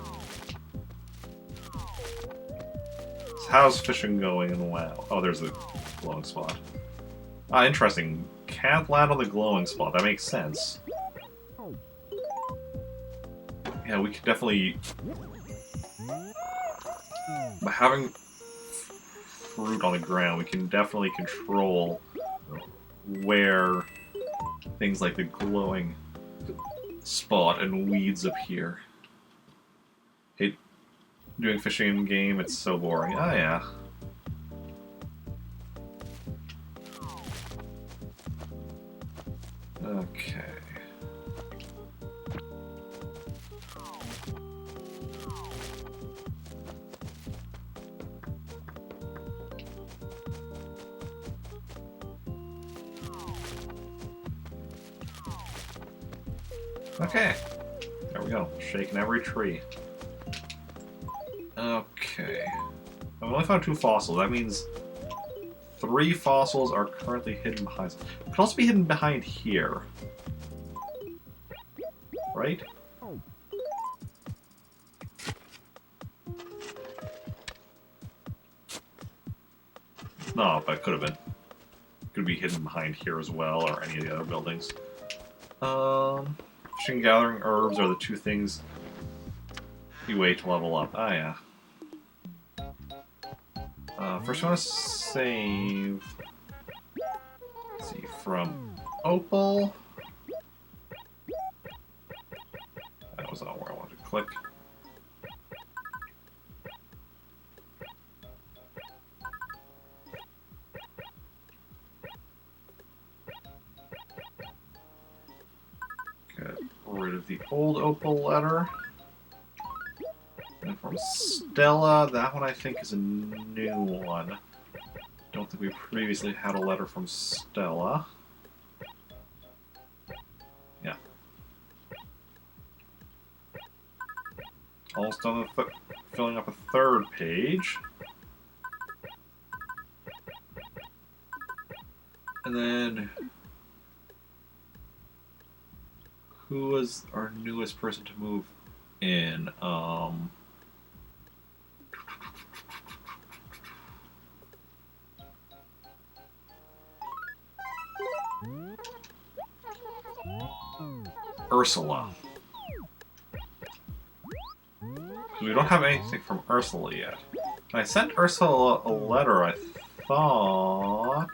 Speaker 1: So how's fishing going in WoW? Oh, there's the glowing spot. Ah, interesting. Can't land on the glowing spot. That makes sense. Yeah, we could definitely... By having fruit on the ground, we can definitely control where things like the glowing spot and weeds appear. Hey, doing fishing in game, it's so boring. Oh yeah. Okay. Okay. There we go. Shaking every tree. Okay. I've only found 2 fossils. That means 3 fossils are currently hidden behind. It could also be hidden behind here. Right? No, but it could have been. Could be hidden behind here as well, or any of the other buildings. Fishing, gathering herbs are the 2 things you wait to level up. Ah, yeah. First, I want to save. Let's see, from Opal. That was not where I wanted to click. Get rid of the old Opal letter. And from Stella, that one I think is a new one. Don't think we previously had a letter from Stella. Yeah. Almost done with filling up a 3rd page. And then... who was our newest person to move in? Ursula. We don't have anything from Ursula yet. I sent Ursula a letter, I thought...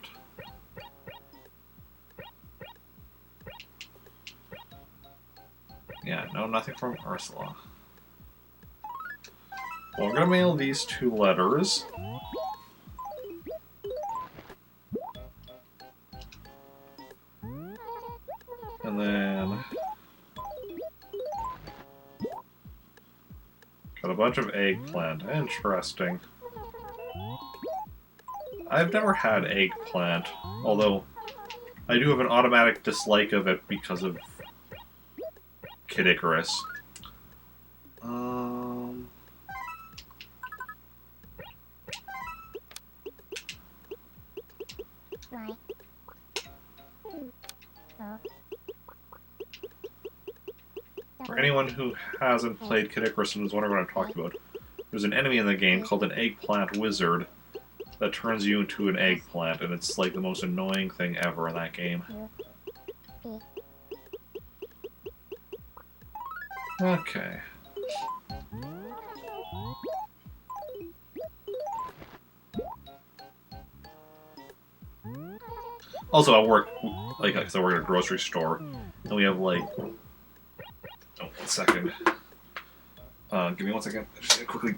Speaker 1: Yeah, no, nothing from Ursula. Well, I'm gonna mail these 2 letters. And then... got a bunch of eggplant. Interesting. I've never had eggplant, although I do have an automatic dislike of it because of Kid Icarus. For anyone who hasn't played Kid Icarus and is wondering what I'm talking about, there's an enemy in the game called an eggplant wizard that turns you into an eggplant, and it's like the most annoying thing ever in that game. Okay. Also, I work, like, because I work at a grocery store, and we have, like... Oh, 1 second. Give me 1 second. I'm just gonna quickly...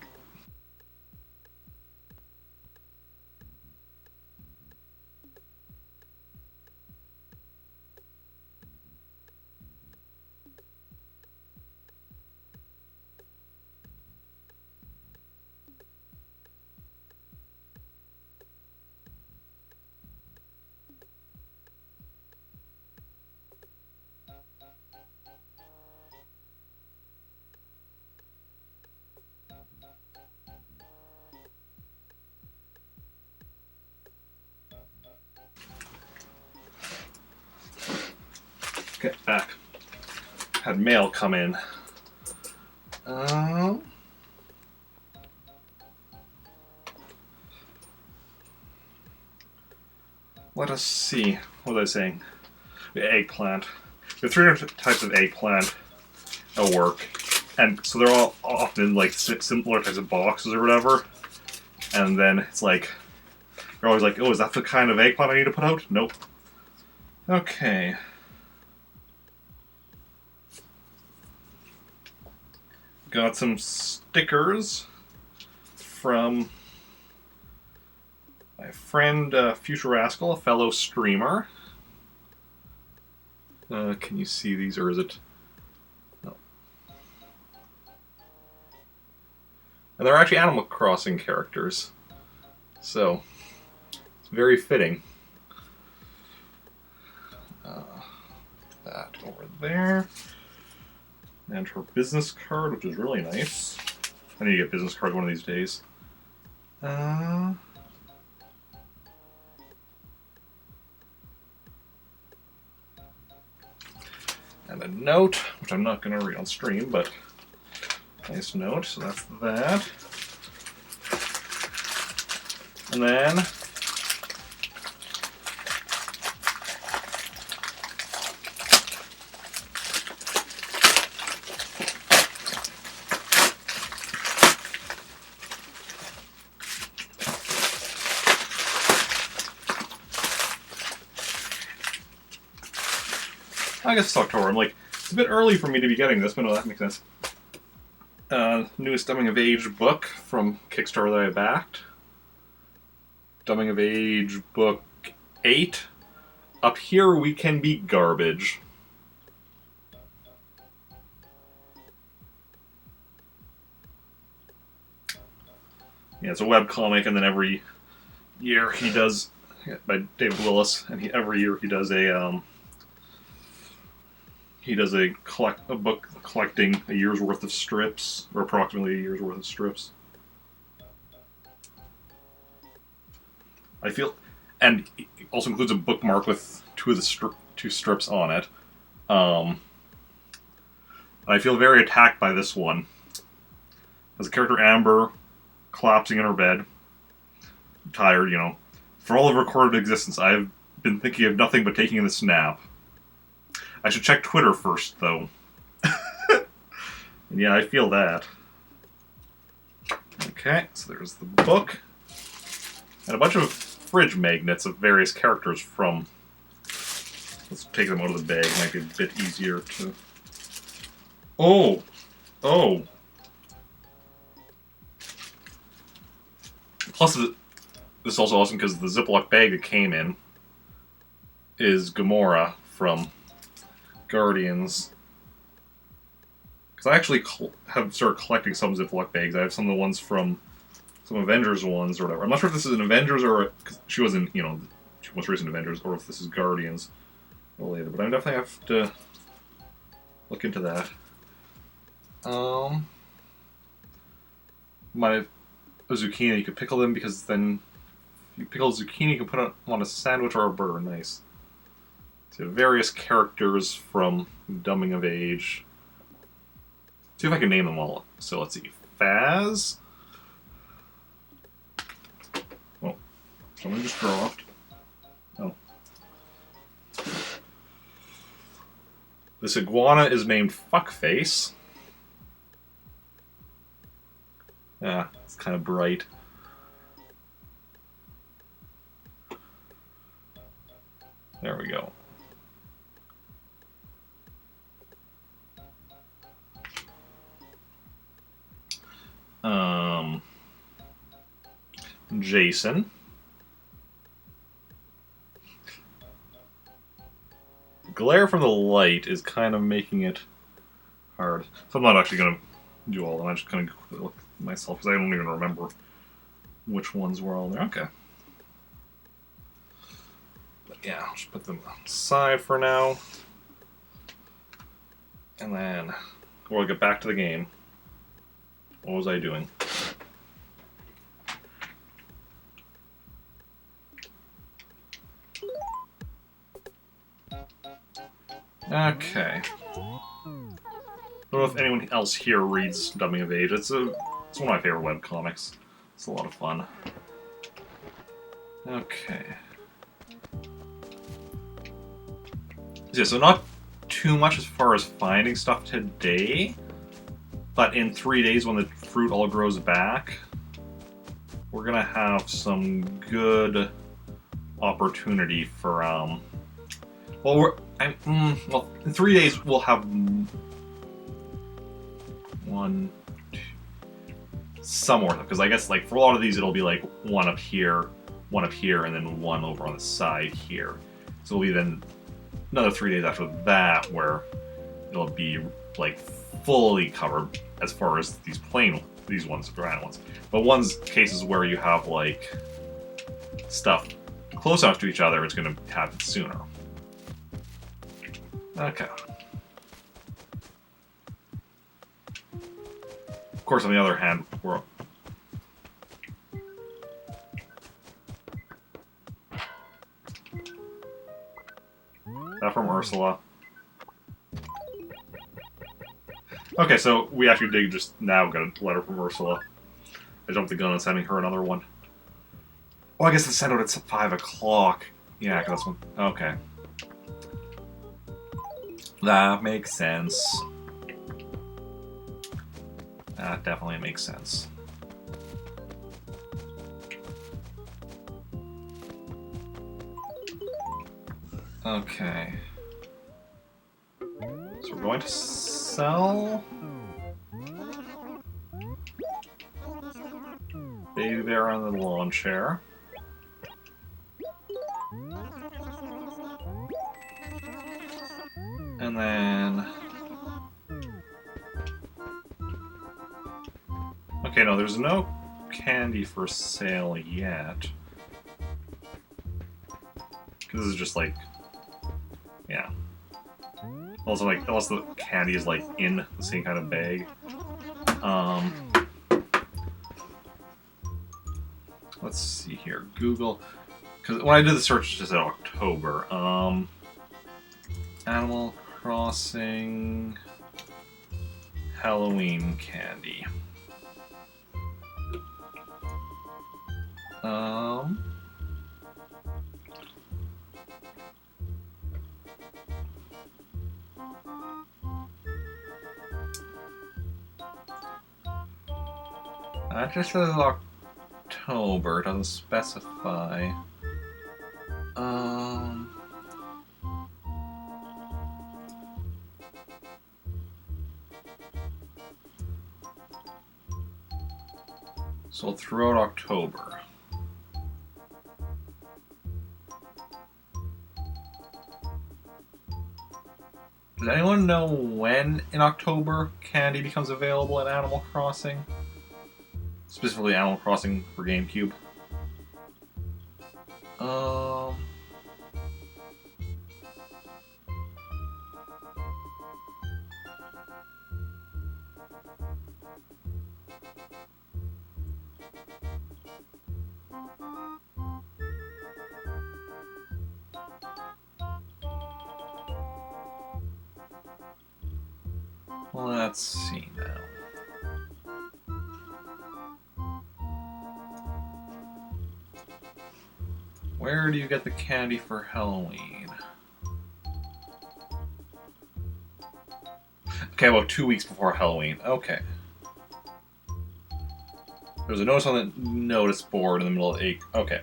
Speaker 1: Get back. Had mail come in. Let us see. What was I saying? The eggplant. There are 3 different types of eggplant at work, and so they're all often like similar types of boxes or whatever. And then it's like they're always like, "Oh, is that the kind of eggplant I need to put out?" Nope. Okay. Got some stickers from my friend Future Rascal, a fellow streamer. Can you see these, or is it? No. And they're actually Animal Crossing characters, so it's very fitting. That over there. And her business card, which is really nice. I need to get a business card one of these days. And a note, which I'm not going to read on stream, but nice note, so that's that. And then I guess it's October. I'm like, it's a bit early for me to be getting this, but no, that makes sense. Newest Coming of Age book from Kickstarter that I backed. Coming of Age book 8. Up Here We Can Be Garbage. Yeah, it's a webcomic, and then every year he does, by David Willis, and every year he does a book collecting a year's worth of strips, or approximately a year's worth of strips. I feel, and it also includes a bookmark with two strips on it. I feel very attacked by this one. As a character, Amber, collapsing in her bed, tired, you know. For all of recorded existence, I've been thinking of nothing but taking this nap. I should check Twitter first, though. And yeah, I feel that. Okay, so there's the book. And a bunch of fridge magnets of various characters from... Let's take them out of the bag, it might be a bit easier to... Oh! Oh! Plus, this is also awesome because the Ziploc bag it came in is Gamora from Guardians. Because I actually have started collecting some Ziploc bags. I have some of the ones from some Avengers ones or whatever. I'm not sure if this is an Avengers or... Cause she was in, you know, most recent Avengers, or if this is Guardians. later, but I definitely have to look into that. My zucchini, you could pickle them because then if you pickle zucchini, you can put it on a sandwich or a burger. Nice. So various characters from Dumbing of Age. See if I can name them all. So let's see. Faz. Oh, something just dropped. Oh. This iguana is named Fuckface. Yeah, it's kind of bright. There we go. Jason. The glare from the light is kind of making it hard. So I'm not actually going to do all of them. I'm just going to look at myself because I don't even remember which ones were all there. Okay. But yeah, I'll just put them aside for now. And then we'll get back to the game. What was I doing? Okay. I don't know if anyone else here reads Dumbing of Age. It's one of my favorite webcomics. It's a lot of fun. Okay. Yeah, so not too much as far as finding stuff today, but in 3 days when the fruit all grows back, we're gonna have some good opportunity for well, in 3 days we'll have some more because I guess like for a lot of these it'll be like one up here, and then one over on the side here. So it'll be then another 3 days after that where it'll be like fully covered as far as these ones, grand ones. But cases where you have like stuff close enough to each other, it's going to happen sooner. Okay. Of course, on the other hand, we're... That from Ursula. Okay, so we actually did just now get a letter from Ursula. I jumped the gun on sending her another one. Oh, I guess it sent out at 5 o'clock. Yeah, because that's one. Okay. That makes sense. That definitely makes sense. Okay. So we're going to sell Baby Bear on the lawn chair. And then... Okay, no, there's no candy for sale yet. This is just like... Yeah. Also, like, unless the candy is, like, in the same kind of bag. Let's see here. Google... Because when I did the search, it just said October. Animal Crossing... Halloween candy. That just says October, it doesn't specify. So throughout October. Does anyone know when in October candy becomes available in Animal Crossing? Specifically Animal Crossing for GameCube. Let's see now. Where do you get the candy for Halloween? Okay, about 2 weeks before Halloween. Okay. There's a notice on the notice board in the middle of the acre. Okay.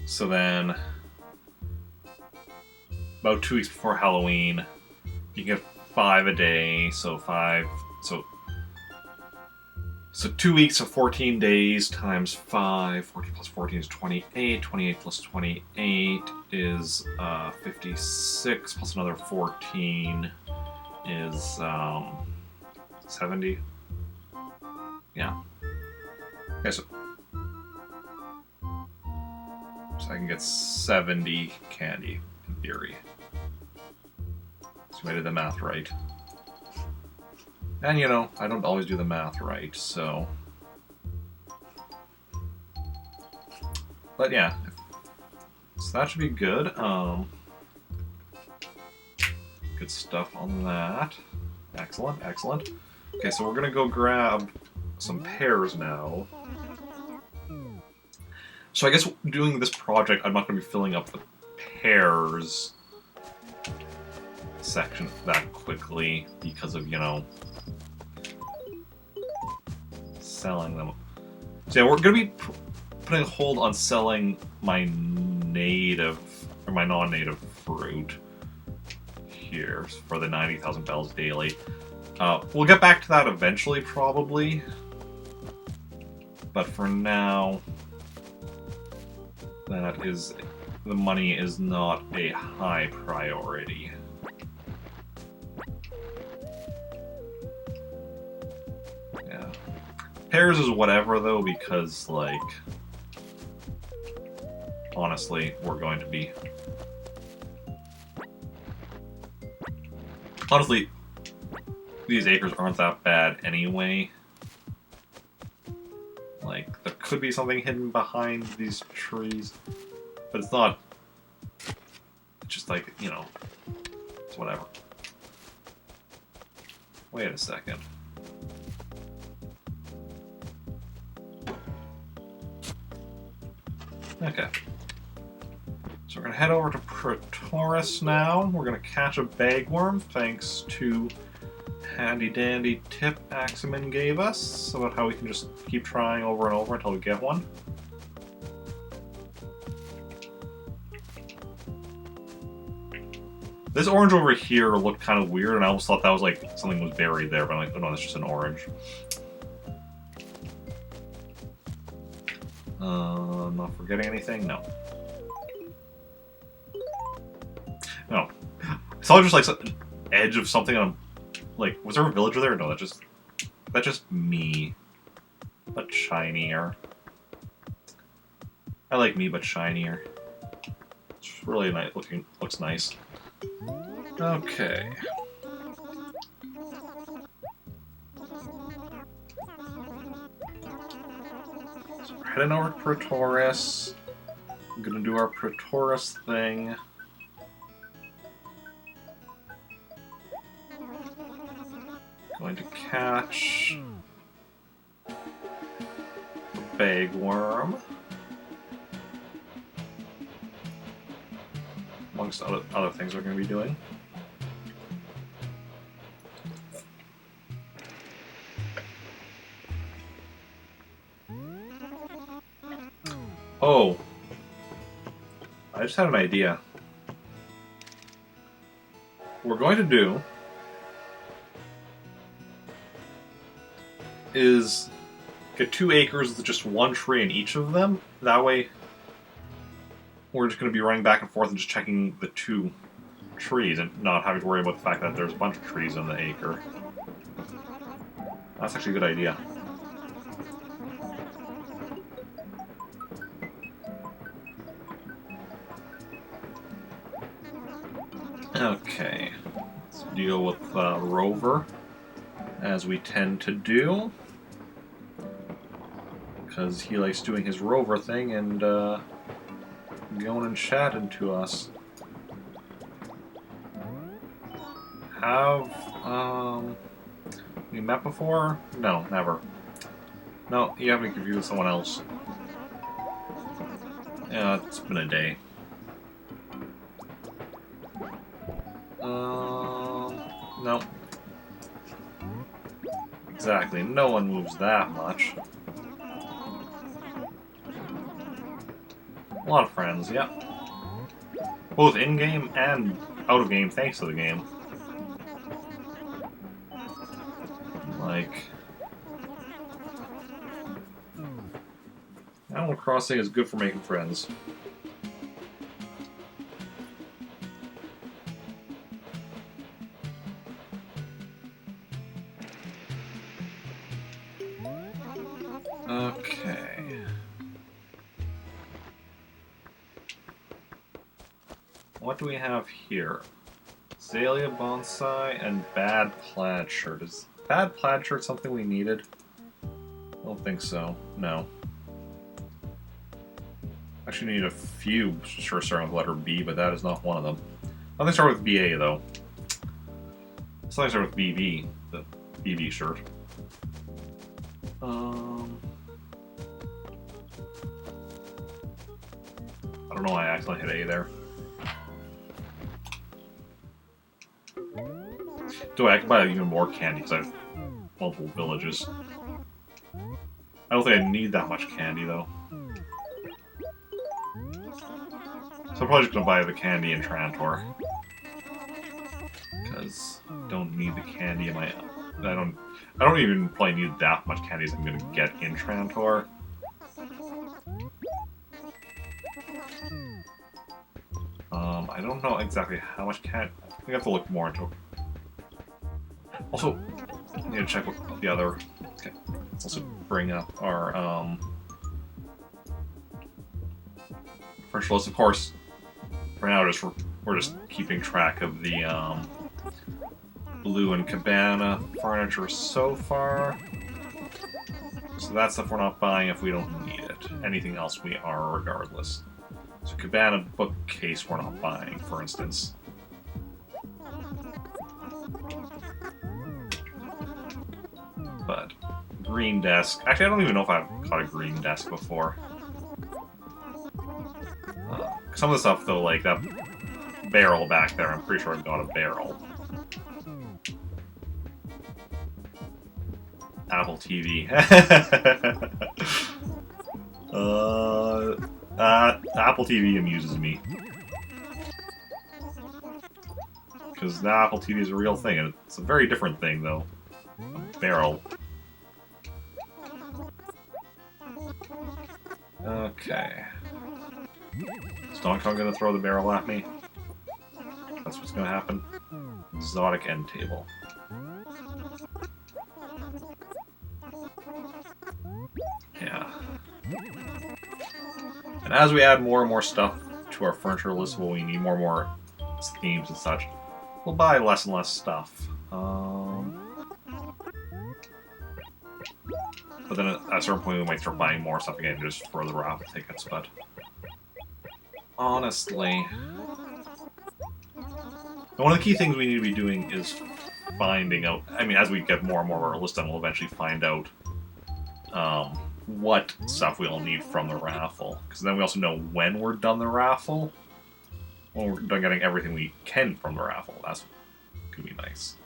Speaker 1: So then, about 2 weeks before Halloween, you get 5 a day. So 5. So 2 weeks of 14 days times 5. 14 plus 14 is 28. 28 plus 28 is 56. Plus another 14 is 70. Yeah. Okay, so I can get 70 candy, in theory. So I did the math right. And, you know, I don't always do the math right, so... But, yeah. So that should be good. Good stuff on that. Excellent, excellent. Okay, so we're gonna go grab some pears now. So I guess doing this project, I'm not going to be filling up the pears section that quickly because of, you know, selling them. So yeah, we're going to be putting a hold on selling my native, or my non-native fruit here for the 90,000 bells daily. We'll get back to that eventually, probably. But for now... that is, the money is not a high priority. Yeah. Pears is whatever, though, because, like, honestly, we're going to be... Honestly, these acres aren't that bad anyway. Like, there could be something hidden behind these trees, but it's not. It's just like, you know, it's whatever. Wait a second. Okay. So we're gonna head over to Pretoris now. We're gonna catch a bagworm, thanks to handy dandy tip Aximan gave us about how we can just keep trying over and over until we get one. This orange over here looked kind of weird, and I almost thought that was like something was buried there, but I'm like, oh no, that's just an orange. Not forgetting anything? No. No. It's all just like an edge of something on. Like, was there a villager there? No, that's just me. But shinier. I like me, but shinier. It's really nice looking. Looks nice. Okay. So we're heading over to Pretoris. I'm gonna do our Pretoris thing. Going to catch the bagworm, amongst other things we're going to be doing. Oh, I just had an idea. What we're going to do is get 2 acres with just 1 tree in each of them. That way, we're just going to be running back and forth and just checking the 2 trees and not having to worry about the fact that there's a bunch of trees on the acre. That's actually a good idea. Okay, let's deal with Rover, as we tend to do. Because he likes doing his rover thing, and going and chatting to us. Have, we met before? No, never. No, you have me confused with someone else. Yeah, it's been a day. No. Exactly, no one moves that much. A lot of friends, yeah. Both in-game and out-of-game, thanks to the game. Like... Animal Crossing is good for making friends. Okay. What do we have here? Azalea Bonsai and Bad Plaid Shirt. Is Bad Plaid Shirt something we needed? I don't think so. No. Actually need a few shirts starting with letter B, but that is not one of them. Nothing start with BA though. Something start with BB, the BB shirt. I don't know why I accidentally hit A there. Do I can buy even more candy because I have multiple villages. I don't think I need that much candy though. So I'm probably just gonna buy the candy in Trantor. Because I don't need the candy in my... I don't even probably need that much candy as I'm gonna get in Trantor. I don't know exactly how much candy... I have to look more into it. Also, I need to check what the other... Okay, let's also bring up our, French list, of course. For now, we're just keeping track of the, Blue and Cabana furniture so far. So that stuff we're not buying if we don't need it. Anything else we are regardless. So Cabana bookcase we're not buying, for instance. But green desk. Actually, I don't even know if I've caught a green desk before. Some of the stuff, though, like that barrel back there, I'm pretty sure I've got a barrel. Apple TV. Apple TV amuses me. Because now Apple TV is a real thing, and it's a very different thing, though. A barrel. Okay. Is Donkey Kong gonna throw the barrel at me? That's what's gonna happen. Exotic end table. Yeah. And as we add more and more stuff to our furniture list, well, we need more and more themes and such, we'll buy less and less stuff. But then at a certain point we might start buying more stuff again just for the raffle tickets, but... honestly... And one of the key things we need to be doing is finding out... I mean, as we get more and more of our list done, we'll eventually find out what stuff we'll need from the raffle. Because then we also know when we're done the raffle. When we're done getting everything we can from the raffle. That's gonna be nice.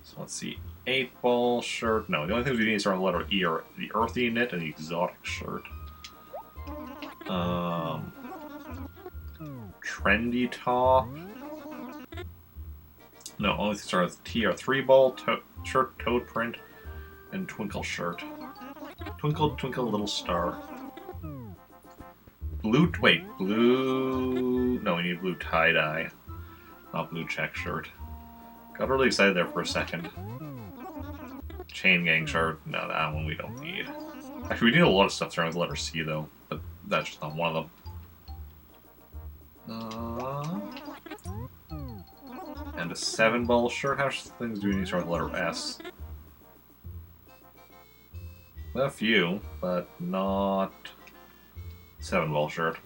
Speaker 1: So let's see. 8-ball shirt. No, the only things we need are the letter E are the earthy knit and the exotic shirt. Trendy top. No, only things are with T are 3-ball shirt, toad print, and twinkle shirt. Twinkle, twinkle, little star. Blue. Wait, blue. No, we need blue tie dye, not blue check shirt. Got really excited there for a second. Chain gang shirt. No, that one we don't need. Actually, we need a lot of stuff starting with the letter C, though, but that's just not one of them. And a 7-ball shirt. How much things do we need to start with the letter S? A few, but not 7-ball shirt.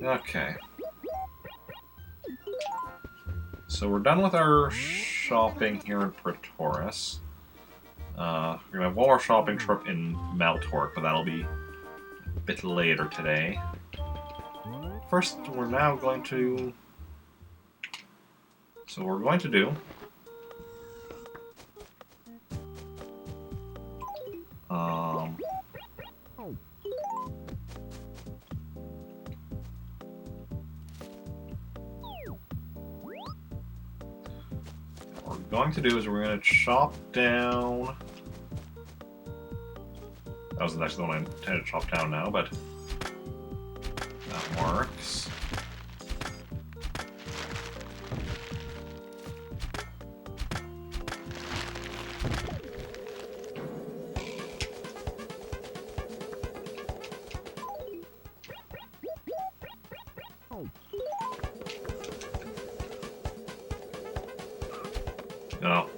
Speaker 1: Okay. So we're done with our shopping here in Pretoris. We're gonna have one more shopping trip in Maltork, but that'll be a bit later today. First, we're now going to... So what we're going to do... What we're going to do is we're going to chop down... That wasn't actually the one I intended to chop down now, but that works. Oh.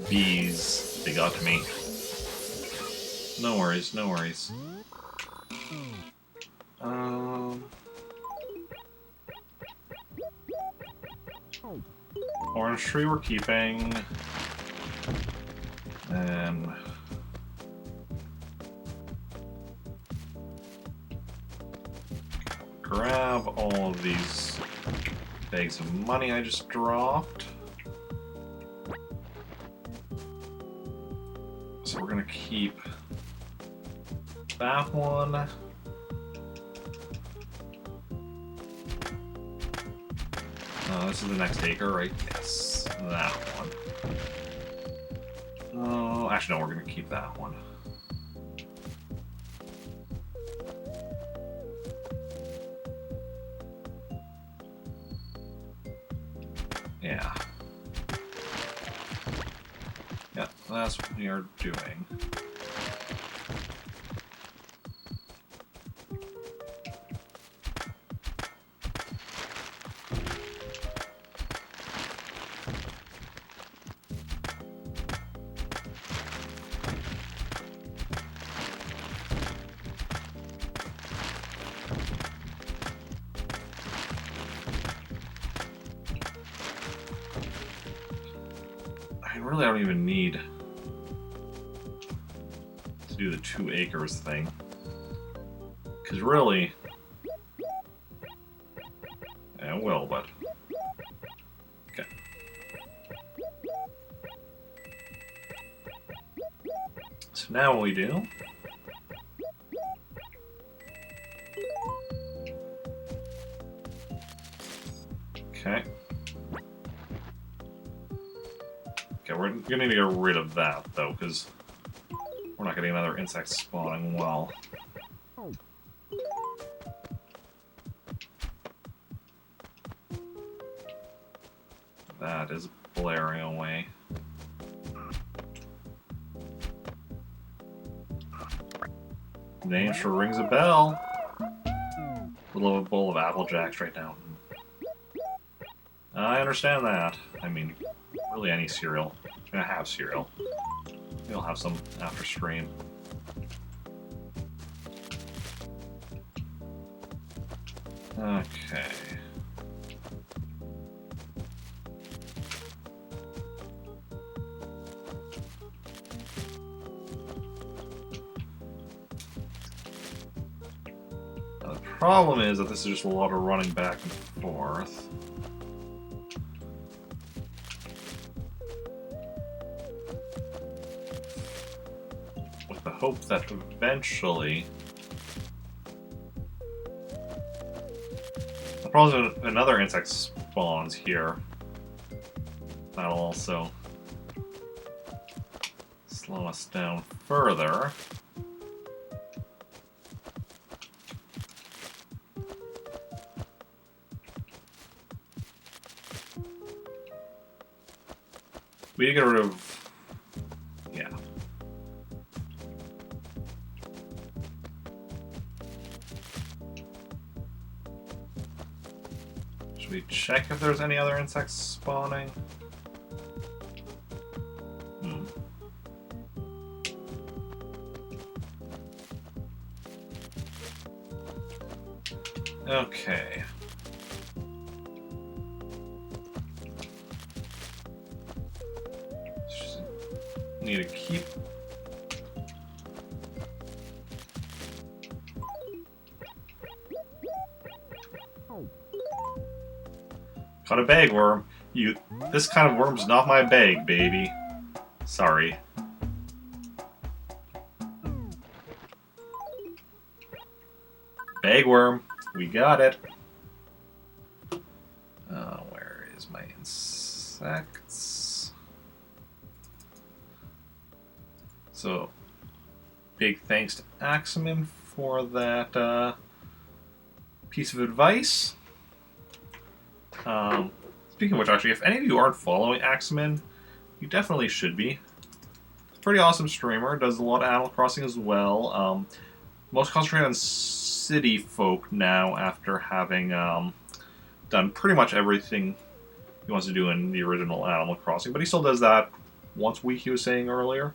Speaker 1: Bees. They got to me. No worries, no worries. Orange tree we're keeping. And... grab all of these bags of money I just dropped. So we're gonna keep that one. This is the next acre, right? Yes, that one. Oh, actually no, we're gonna keep that one. Yeah. Yeah, that's what we are doing. Really, I don't even need to do the 2 acres thing. Because really... Yeah, it will, but... Okay. So now what we do... Okay. Okay, we're gonna need to get rid of that, though, because we're not getting another insect spawning well. That is blaring away. Name sure rings a bell. Little of a bowl of Apple Jacks right now. I understand that. I mean, really any cereal. I'm gonna have cereal. Maybe I'll have some after stream. Okay. Now, the problem is that this is just a lot of running back and forth. With the hope that eventually... Probably another insect spawns here. That'll also slow us down further. We need to get rid of... yeah. Should we check if there's any other insects spawning? Okay. Just need to keep. Caught a bagworm. This kind of worm's not my bag, baby. Sorry. Bagworm, we got it. Where is my insects? So, big thanks to Axeman for that piece of advice. Speaking of which, actually, if any of you aren't following Axeman, you definitely should be. Pretty awesome streamer, does a lot of Animal Crossing as well. Most concentrate on city folk now after having done pretty much everything he wants to do in the original Animal Crossing, but he still does that once a week, he was saying earlier.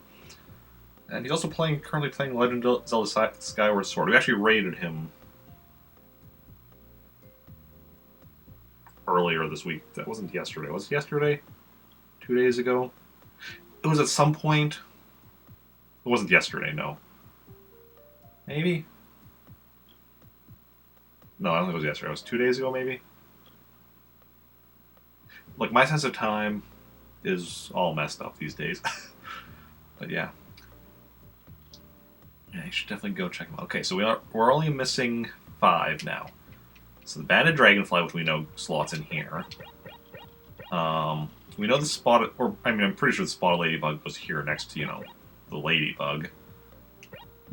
Speaker 1: And he's also currently playing Legend of Zelda Skyward Sword. We actually raided him earlier this week. That wasn't yesterday. Was it yesterday? 2 days ago? It was at some point. It wasn't yesterday, no. Maybe? No, I don't think it was yesterday. It was 2 days ago, maybe? Like, my sense of time is all messed up these days. But yeah. Yeah, you should definitely go check them out. Okay, so we're only missing 5 now. So the Banded Dragonfly, which we know slots in here. We know the spotted, I'm pretty sure the spotted ladybug was here next to, the ladybug.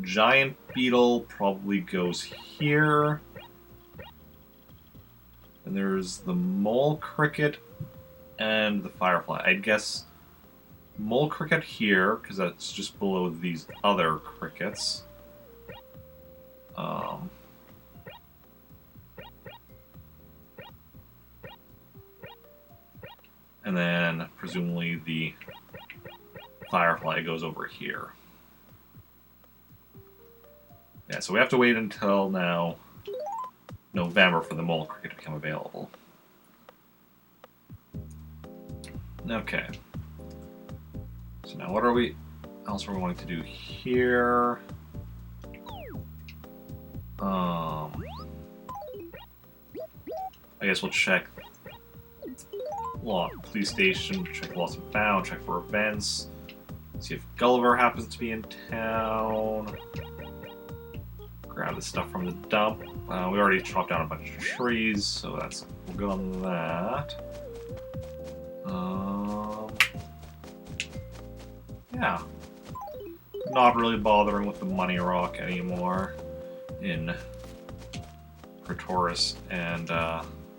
Speaker 1: Giant beetle probably goes here. And there's the mole cricket and the firefly. I'd guess mole cricket here, because that's just below these other crickets. And then, presumably, the firefly goes over here. Yeah, so we have to wait until now November for the mole cricket to become available. Okay. So now what else are we wanting to do here? I guess we'll check police station, check lost and found, check for events, see if Gulliver happens to be in town. Grab the stuff from the dump. We already chopped down a bunch of trees, so we're good on that. Yeah. Not really bothering with the Money Rock anymore in Pretoris and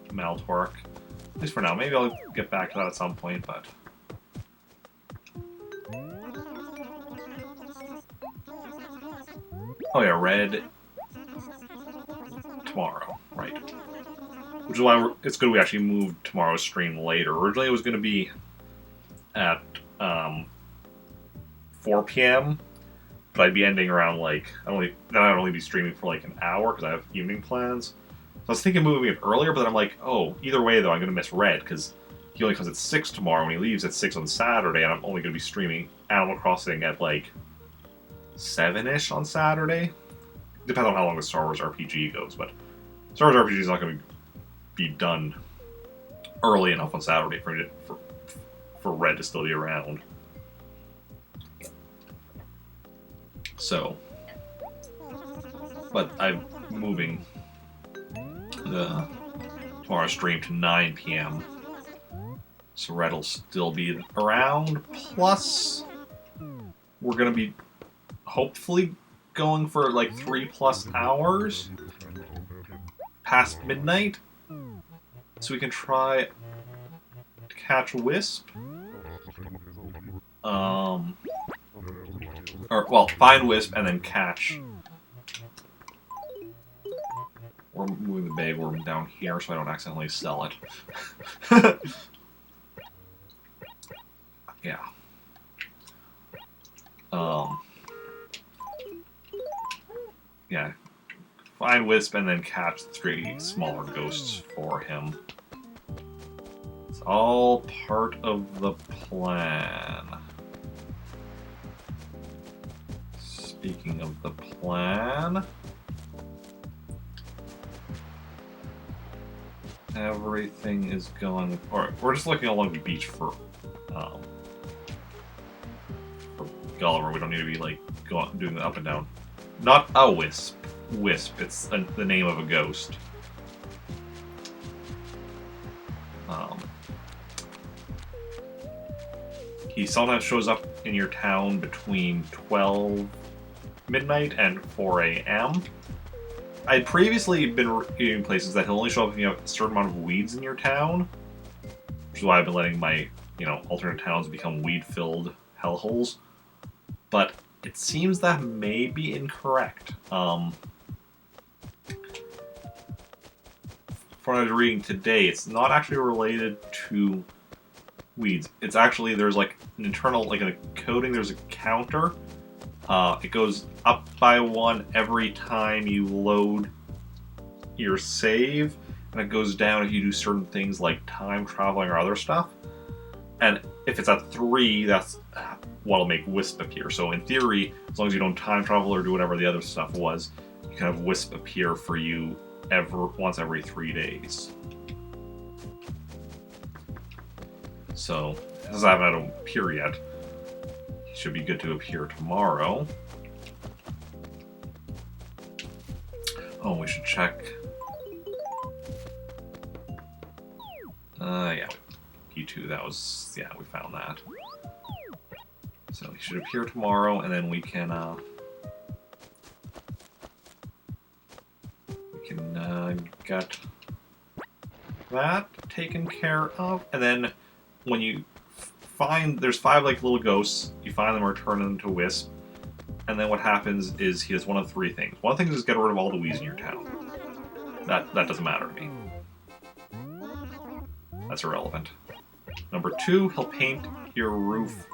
Speaker 1: Maltork. At least for now. Maybe I'll get back to that at some point, but... Oh yeah, red tomorrow, right. Which is why it's good we actually moved tomorrow's stream later. Originally it was going to be at 4 p.m., but I'd be ending around I'd only be streaming for an hour because I have evening plans. So I was thinking moving it earlier, but then I'm like, oh, either way though, I'm going to miss Red because he only comes at 6 tomorrow and he leaves at 6 on Saturday, and I'm only going to be streaming Animal Crossing at 7-ish on Saturday. Depends on how long the Star Wars RPG goes, but Star Wars RPG is not going to be done early enough on Saturday for Red to still be around. So, but I'm moving the tomorrow's stream to 9 p.m. So Red will still be around. Plus, we're going to be hopefully going for 3+ hours past midnight, so we can try to catch Wisp. Find Wisp and then catch. We're moving the bagworm down here so I don't accidentally sell it. Yeah. Yeah. find Wisp and then catch 3 smaller ghosts for him. It's all part of the plan. Speaking of the plan, everything is going. Or we're just looking along the beach for Gulliver. We don't need to be like doing the up and down. Not a wisp. Wisp. It's the name of a ghost. He sometimes shows up in your town between 12 midnight and 4 a.m. I'd previously been reading places that he'll only show up if you have a certain amount of weeds in your town, which is why I've been letting my, alternate towns become weed-filled hellholes. But it seems that may be incorrect. From what I was reading today, it's not actually related to weeds. It's actually, there's like an internal, like in a coding, there's a counter. It goes up by 1 every time you load your save, and it goes down if you do certain things like time traveling or other stuff. And if it's at 3, that's what'll make Wisp appear. So in theory, as long as you don't time travel or do whatever the other stuff was, you can have Wisp appear for you once every 3 days. So, since I haven't had him appear yet, he should be good to appear tomorrow. Oh, we should check. Yeah. P2, that was, yeah, we found that. So he should appear tomorrow, and then we can get that taken care of. And then when you find, there's 5 like little ghosts, you find them or turn them into Wisp, and then what happens is he does one of 3 things. One thing is get rid of all the weeds in your town. That doesn't matter to me. That's irrelevant. Number 2, he'll paint your roof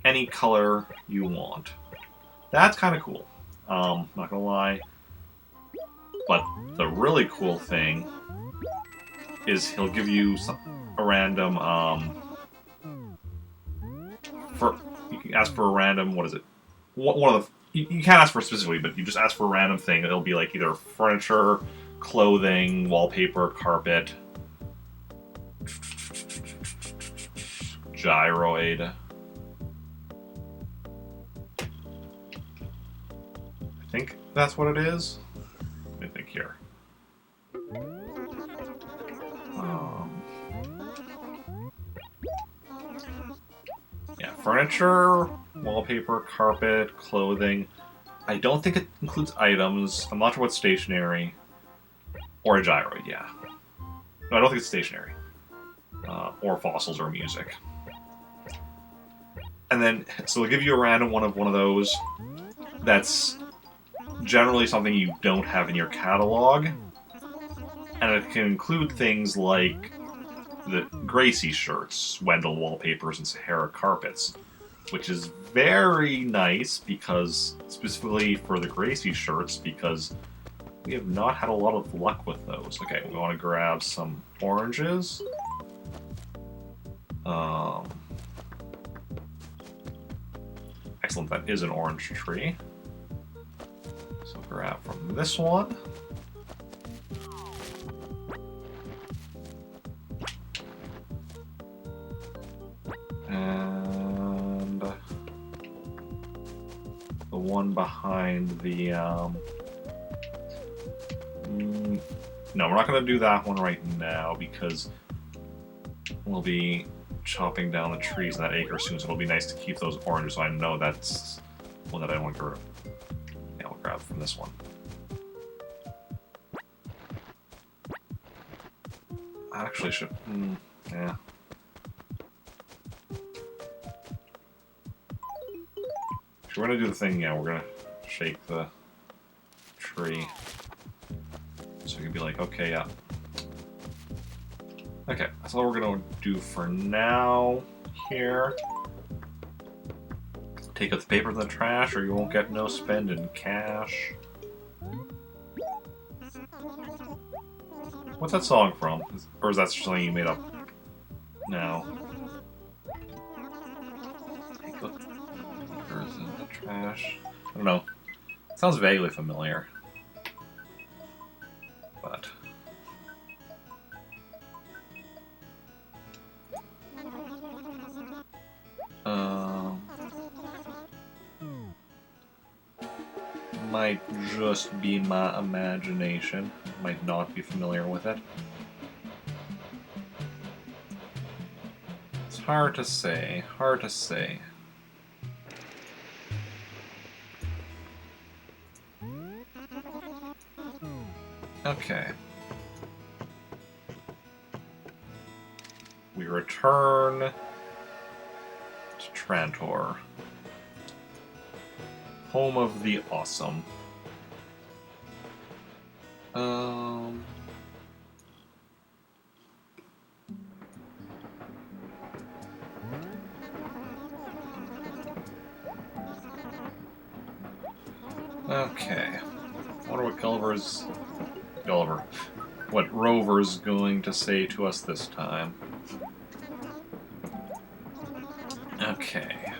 Speaker 1: any color you want. That's kind of cool. Not gonna lie. But the really cool thing is he'll give you a random, you can ask for a random, what is it? One of the, you can't ask for specifically, but you just ask for a random thing. It'll be like either furniture, clothing, wallpaper, carpet, gyroid. I think that's what it is. Let me think here. Yeah, furniture, wallpaper, carpet, clothing. I don't think it includes items. I'm not sure what's stationary. Or a gyroid, yeah. No, I don't think it's stationary. Or fossils or music. And then, so they'll give you a random one of those. That's generally something you don't have in your catalog. And it can include things like the Gracie shirts, Wendell wallpapers, and Sahara carpets, which is very nice because, specifically for the Gracie shirts, because we have not had a lot of luck with those. Okay, we want to grab some oranges. Excellent, that is an orange tree. So grab from this one. And the one behind the, no, we're not going to do that one right now because we'll be chopping down the trees in that acre soon, so it'll be nice to keep those oranges, so I know that's one that I want to grab. Yeah, I'll grab from this one. I actually should, yeah. We're gonna do the thing, yeah, we're gonna shake the tree. So you can be like, okay, yeah. Okay, that's all we're gonna do for now here. Take out the paper in the trash or you won't get no spend in cash. What's that song from? Or is that just something you made up now? Take a in the trash. I don't know. It sounds vaguely familiar. But might just be my imagination. Might not be familiar with it. It's hard to say. Hard to say. Okay. We return to Trantor. Home of the Awesome. Okay. I wonder what what Rover's going to say to us this time. Okay.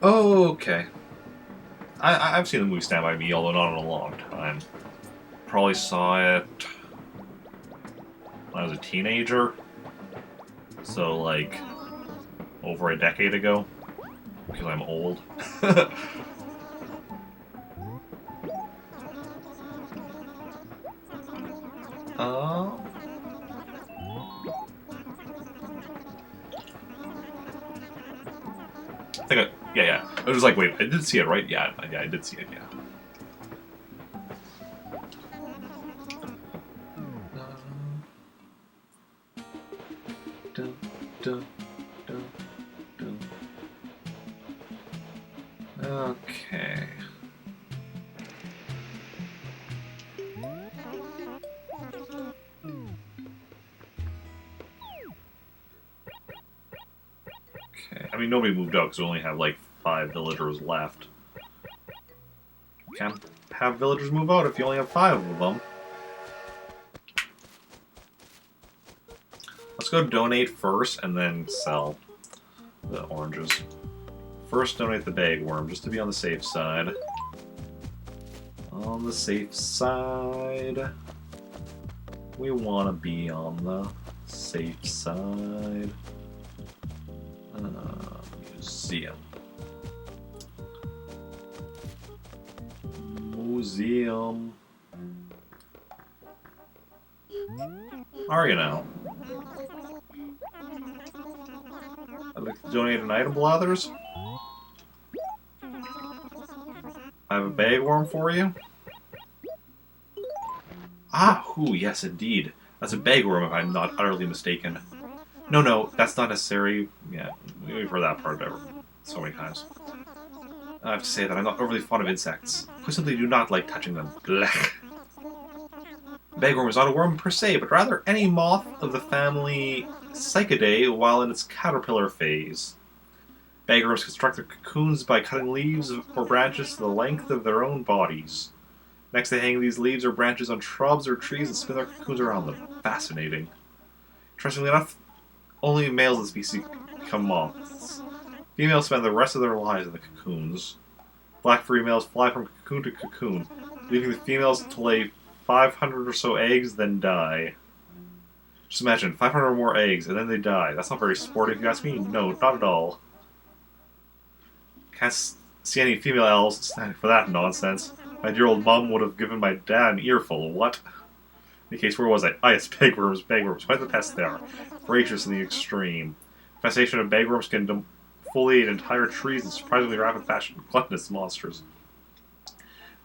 Speaker 1: Okay. I've seen the movie Stand By Me, although not in a long time. Probably saw it when I was a teenager. So, like, over a decade ago. Because I'm old. I think yeah. I was like, wait, I did see it, right? Yeah, I did see it, yeah. Okay. Okay. I mean, nobody moved out because we only have like 5 villagers left. Can't have villagers move out if you only have 5 of them. Let's go donate first and then sell the oranges. First, donate the bagworm, just to be on the safe side. On the safe side. We want to be on the safe side. Museum. Museum. Are you now? I'd like to donate an item, Blathers. I have a bagworm for you. Ah, whoo, yes, indeed. That's a bagworm, if I'm not utterly mistaken. No, that's not necessary. Yeah, we've heard that part ever so many times. I have to say that I'm not overly fond of insects. I simply do not like touching them. Blech. Bagworm is not a worm per se, but rather any moth of the family Cycadae while in its caterpillar phase. Bagworms construct their cocoons by cutting leaves or branches to the length of their own bodies. Next, they hang these leaves or branches on shrubs or trees and spin their cocoons around them. Fascinating. Interestingly enough, only males of the species become moths. Females spend the rest of their lives in the cocoons. Black females fly from cocoon to cocoon, leaving the females to lay 500 or so eggs, then die. Just imagine, 500 or more eggs, and then they die. That's not very sporty, if you ask me. No, not at all. Can't see any female elves standing for that nonsense. My dear old mum would have given my dad an earful. What? In any case, where was I? Ah, yes, bagworms. Quite the pest they are. Voracious in the extreme. Infestation of bagworms can defoliate entire trees in surprisingly rapid fashion. Gluttonous monsters.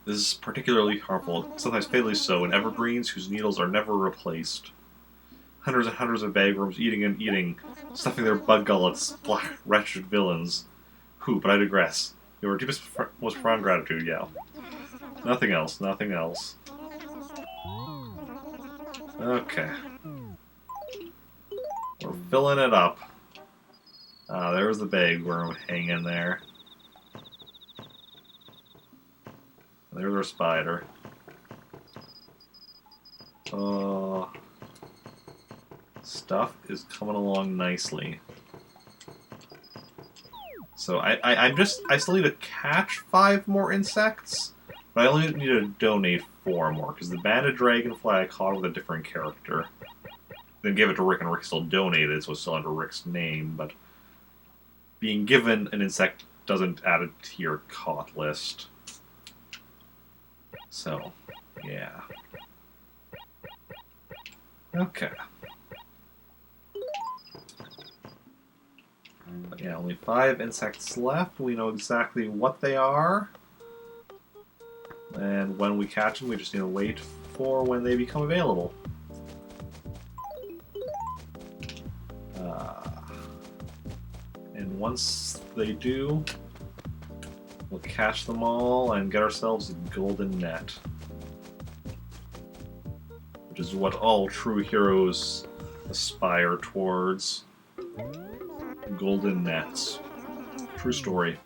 Speaker 1: This is particularly harmful, sometimes fatally so, in evergreens whose needles are never replaced. Hundreds and hundreds of bagworms eating and eating, stuffing their bug gullets, wretched villains. Who, but I digress. Your deepest, most profound gratitude, yeah. Nothing else. Okay. We're filling it up. There's the bagworm hanging there. There's our spider. Stuff is coming along nicely. So I still need to catch 5 more insects, but I only need to donate 4 more, because the banded dragonfly I caught with a different character. Then gave it to Rick, and Rick still donated, so it's still under Rick's name, but being given an insect doesn't add it to your caught list. So, yeah. Okay. But yeah, only 5 insects left. We know exactly what they are. And when we catch them, we just need to wait for when they become available. And once they do, we'll catch them all and get ourselves a golden net. Which is what all true heroes aspire towards. Golden nets. True story.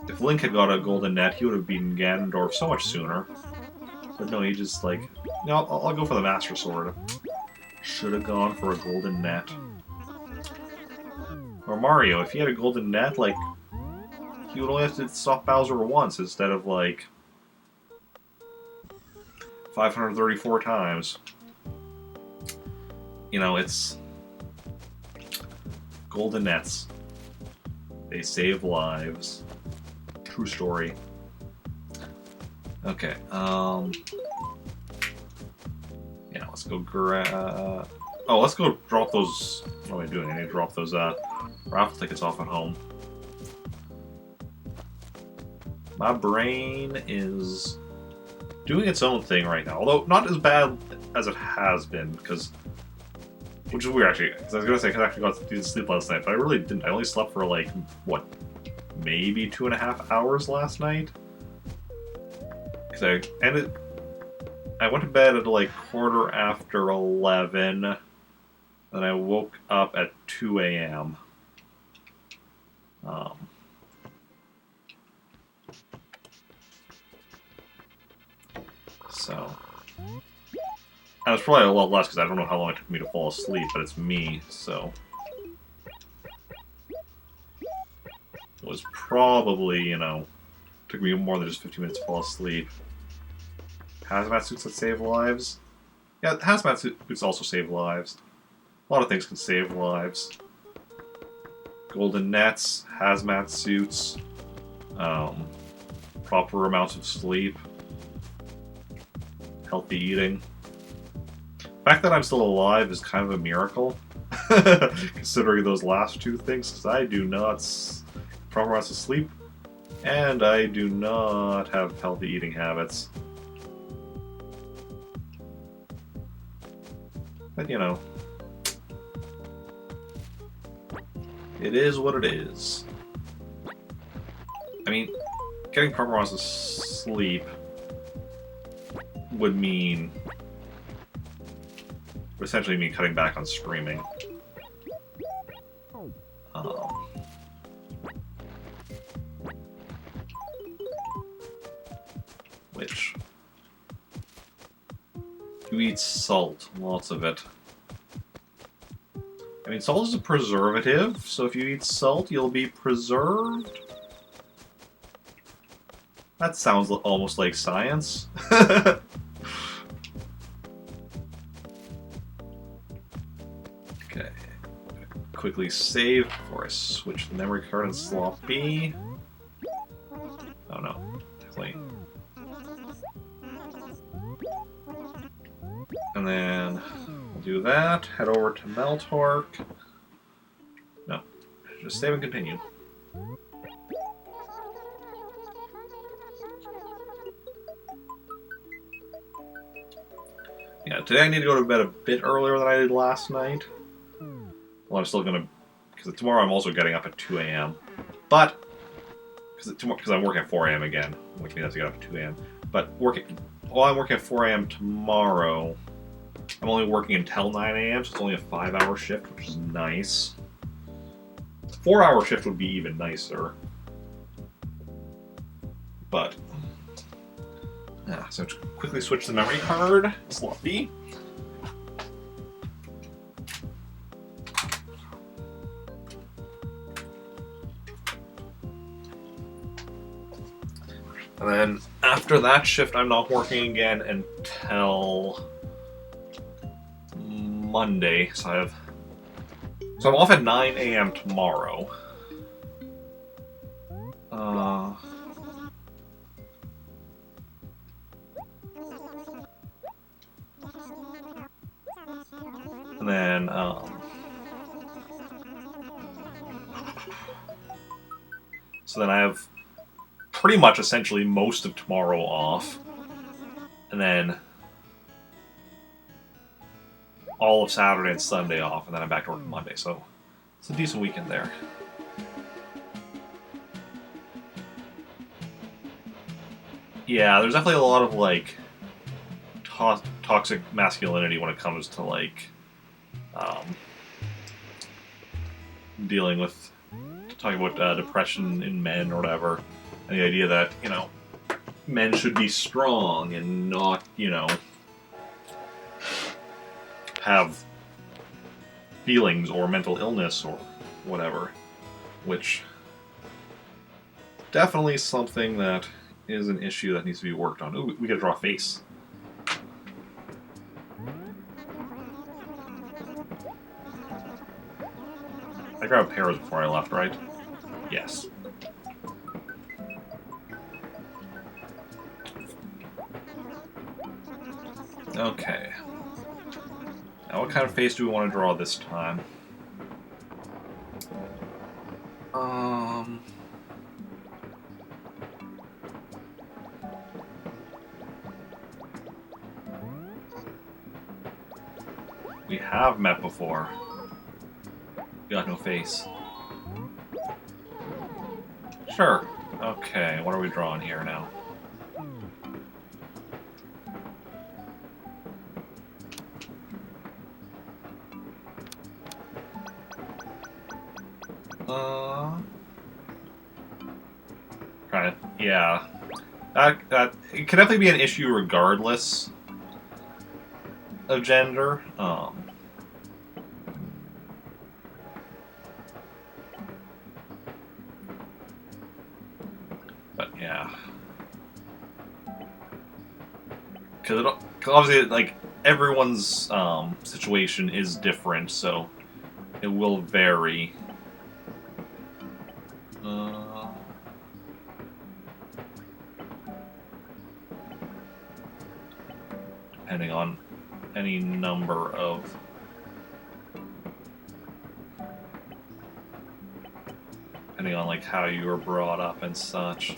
Speaker 1: If Link had got a golden net, he would have beaten Ganondorf so much sooner. But no, he just like, no, I'll go for the Master Sword. Should have gone for a golden net. Or Mario, if he had a golden net, like, he would only have to stop Bowser once instead of, like, 534 times. You know, it's golden nets. They save lives. True story. Okay, yeah, let's go grab... Oh, let's go drop those... What am I doing? I need to drop those, raffle tickets off at home. My brain is doing its own thing right now, although not as bad as it has been, because... Which is weird, actually, because I was going to say I actually got to do sleep last night, but I really didn't. I only slept for, like, what, maybe 2.5 hours last night? Because I went to bed at, like, 11:15, and I woke up at 2 a.m. So... And it's probably a lot less, because I don't know how long it took me to fall asleep, but it's me, so... It was probably, you know... Took me more than just 15 minutes to fall asleep. Hazmat suits that save lives? Yeah, hazmat suits also save lives. A lot of things can save lives. Golden nets, hazmat suits, proper amounts of sleep, healthy eating. The fact that I'm still alive is kind of a miracle, considering those last 2 things, because I do not proper amounts of sleep, and I do not have healthy eating habits. But, you know, it is what it is. I mean, getting proper amounts of sleep would mean... would essentially mean cutting back on streaming. Which... You eat salt, lots of it. I mean, salt is a preservative, so if you eat salt, you'll be preserved? That sounds almost like science. Okay. Quickly save before I switch the memory card in slot B. Oh no, definitely. And then we'll do that, head over to Meltork. No, just save and continue. Yeah, today I need to go to bed a bit earlier than I did last night. Well, I'm still gonna... Because tomorrow I'm also getting up at 2 a.m. But... Because I'm working at 4 a.m. again, which means I have to get up at 2 a.m. But while I'm working at 4 a.m. tomorrow, I'm only working until 9 a.m., so it's only a 5-hour shift, which is nice. A 4-hour shift would be even nicer. But... So to quickly switch the memory card. Sloppy. And then after that shift, I'm not working again until Monday. So I'm off at 9 a.m. tomorrow. And then so then I have pretty much essentially most of tomorrow off, and then all of Saturday and Sunday off, and then I'm back to work Monday. So it's a decent weekend there. Yeah, there's definitely a lot of like toxic masculinity when it comes to like dealing with talking about depression in men or whatever, and the idea that men should be strong and not have feelings or mental illness or whatever, which definitely something that is an issue that needs to be worked on. Ooh, we gotta draw a face. I grabbed pears before I left, right? Yes. Okay. Now what kind of face do we want to draw this time? We have met before. You got no face. Sure. Okay, what are we drawing here now? Right. Yeah. That it can definitely be an issue regardless of gender. But yeah. Because obviously, like, everyone's situation is different, so it will vary. Depending on any number of depending on like how you were brought up and such.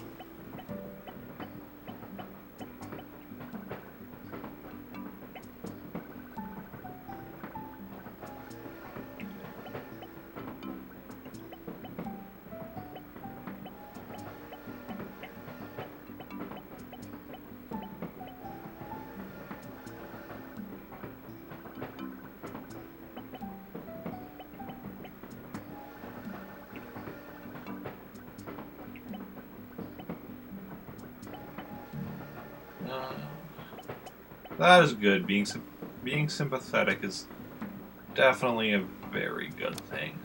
Speaker 1: That is good. Being sympathetic is definitely a very good thing.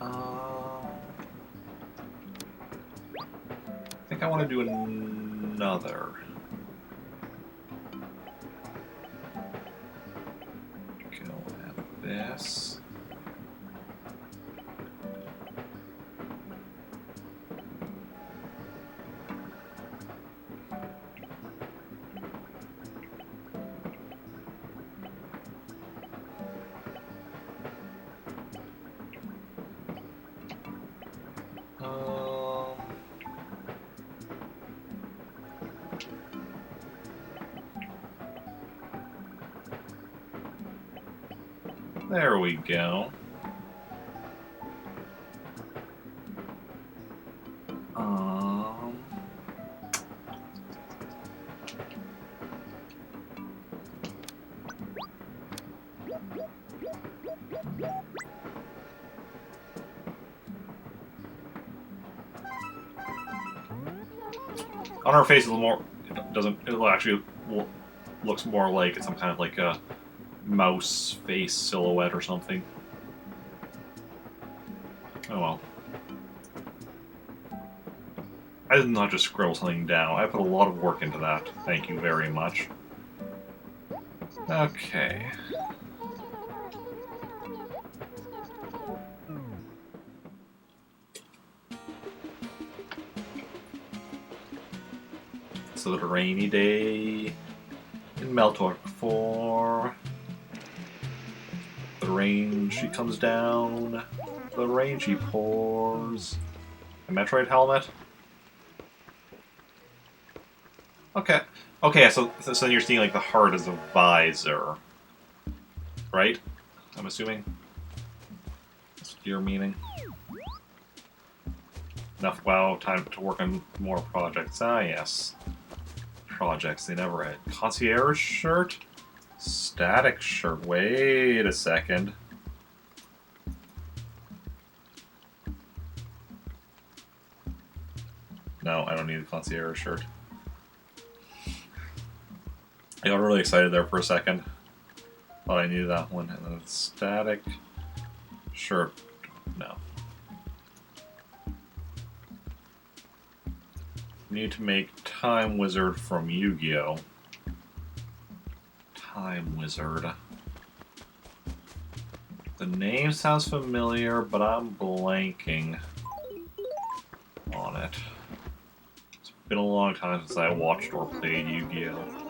Speaker 1: I think I want to do another. Go at this. There we go. On her face, it doesn't. It actually looks more like some kind of like a mouse face silhouette or something. Oh well. I did not just scribble something down. I put a lot of work into that. Thank you very much. Okay. So the rainy day in Meltork 4. The rain, she comes down. The rain, she pours. A Metroid helmet? Okay. Okay, so then you're seeing like the heart as a visor. Right? I'm assuming? That's what you're meaning. Enough WoW time to work on more projects. Ah, yes. Projects they never had. Concierge shirt? Static shirt. Wait a second. No, I don't need a concierge shirt. I got really excited there for a second. Thought I needed that one. And then static shirt. No. Need to make Time Wizard from Yu-Gi-Oh! Time Wizard. The name sounds familiar, but I'm blanking on it. It's been a long time since I watched or played Yu-Gi-Oh!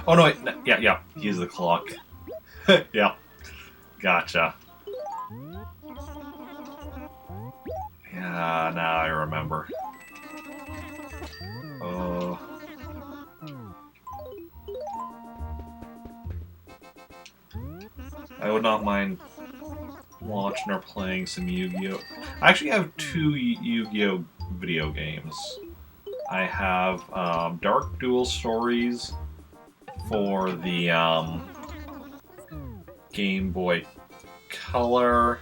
Speaker 1: Oh no, wait, yeah, he's the clock. Yeah, gotcha. Yeah, now I remember. I would not mind watching or playing some Yu-Gi-Oh! I actually have 2 Yu-Gi-Oh! Video games. I have Dark Duel Stories for the Game Boy Color,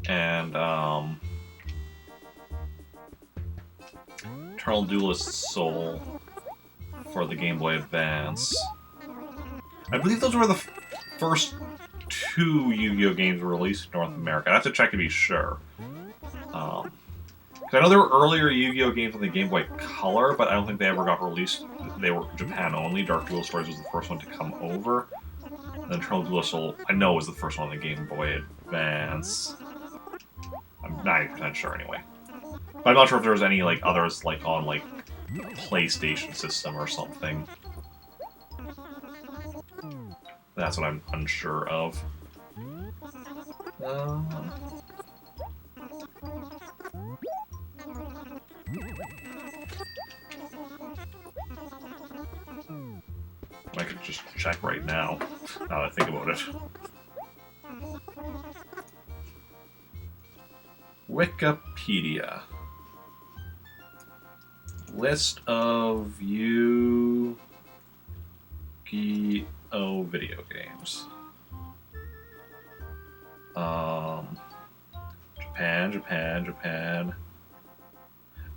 Speaker 1: and Eternal Duelist Soul for the Game Boy Advance. I believe those were the first 2 Yu-Gi-Oh! Games released in North America. I have to check to be sure. I know there were earlier Yu-Gi-Oh! Games on the Game Boy Color, but I don't think they ever got released. They were Japan only. Dark Duel Stories was the first one to come over. And then Eternal Duelist Soul, I know, was the first one on the Game Boy Advance. I'm 90% sure anyway. But I'm not sure if there was any like others like on like PlayStation system or something. That's what I'm unsure of. I could just check right now that I think about it. Wikipedia. List of Yu-Gi-Oh! Video games. Japan.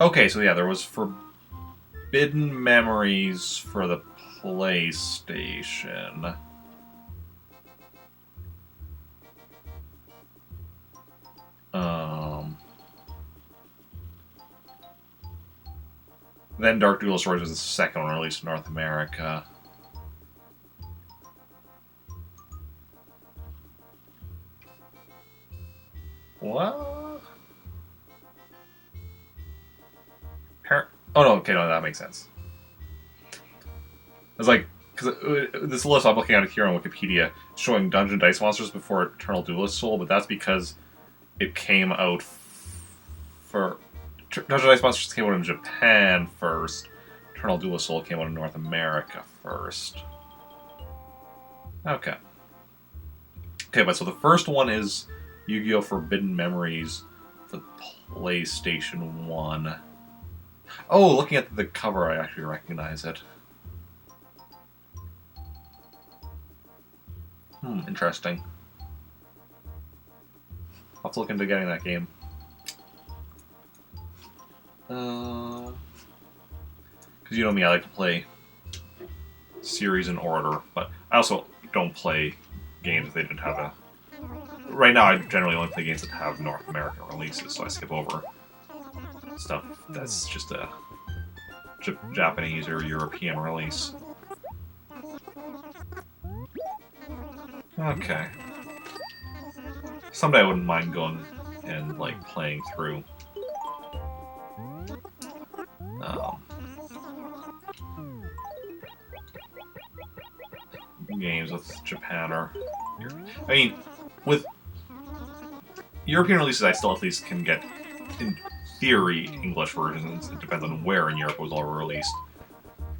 Speaker 1: Okay, so yeah, there was Forbidden Memories for the PlayStation. Then Dark Duel Stories was the second one released in North America. What? Oh no, okay, no, that makes sense. It's like, because this list I'm looking at here on Wikipedia showing Dungeon Dice Monsters before Eternal Duelist Soul, but that's because it came out for... Dungeon Dice Monsters came out in Japan first. Eternal Duelist Soul came out in North America first. Okay. Okay, but so the first one is Yu-Gi-Oh! Forbidden Memories for the PlayStation 1. Oh, looking at the cover, I actually recognize it. Interesting. I'll have to look into getting that game. Because you know me, I like to play series in order, but I also don't play games if they didn't have a... Right now, I generally only play games that have North American releases, so I skip over stuff that's just a Japanese or European release. Okay. Someday I wouldn't mind going and, like, playing through games with Japan or... I mean, with European releases, I still at least can get, in theory, English versions. It depends on where in Europe it was all released.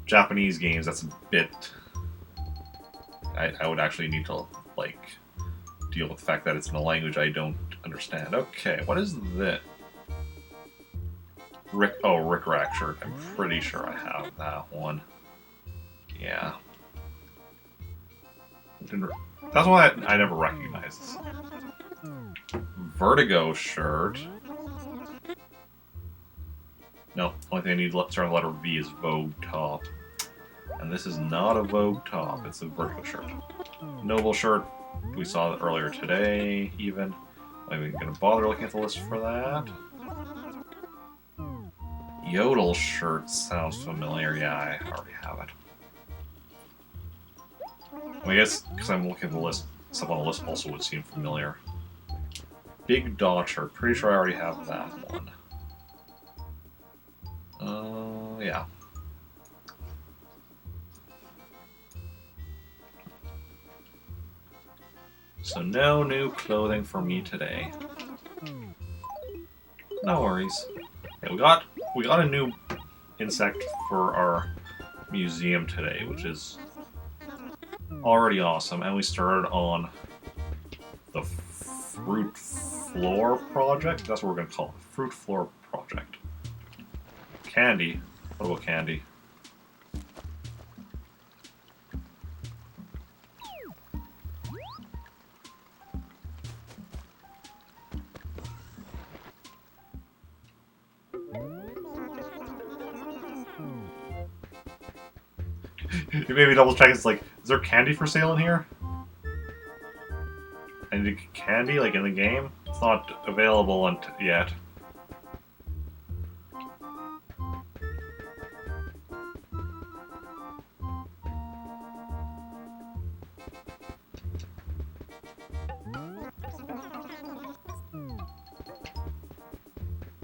Speaker 1: Japanese games, that's a bit... I would actually need to, like, deal with the fact that it's in a language I don't understand. Okay, what is this? Rick Rack shirt. I'm pretty sure I have that one. Yeah. That's why I never recognized this. Vertigo shirt. No, only thing I need to start with letter V is Vogue top. And this is not a Vogue top, it's a Vertigo shirt. Noble shirt, we saw it earlier today, even. I'm not even gonna bother looking at the list for that. Yodel shirt sounds familiar. Yeah, I already have it. Well, I guess because I'm looking at the list, stuff on the list also would seem familiar. Big Dot shirt. Pretty sure I already have that one. Yeah. So no new clothing for me today. No worries. Yeah, we got a new insect for our museum today, which is already awesome. And we started on the Fruit Floor Project. That's what we're gonna call it. Fruit Floor Project. Candy. What about candy? You made me double check. It's like, is there candy for sale in here? And candy, like in the game? It's not available yet.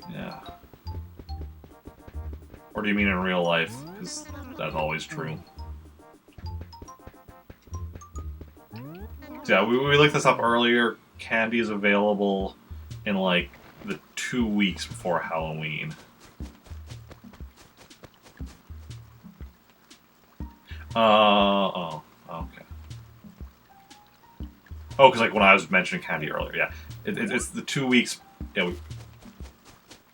Speaker 1: Yeah. Or do you mean in real life? Because that's always true. Yeah, we looked this up earlier. Candy is available in like the 2 weeks before Halloween. Oh, okay. Oh, because like when I was mentioning candy earlier, yeah, it's the 2 weeks. Yeah,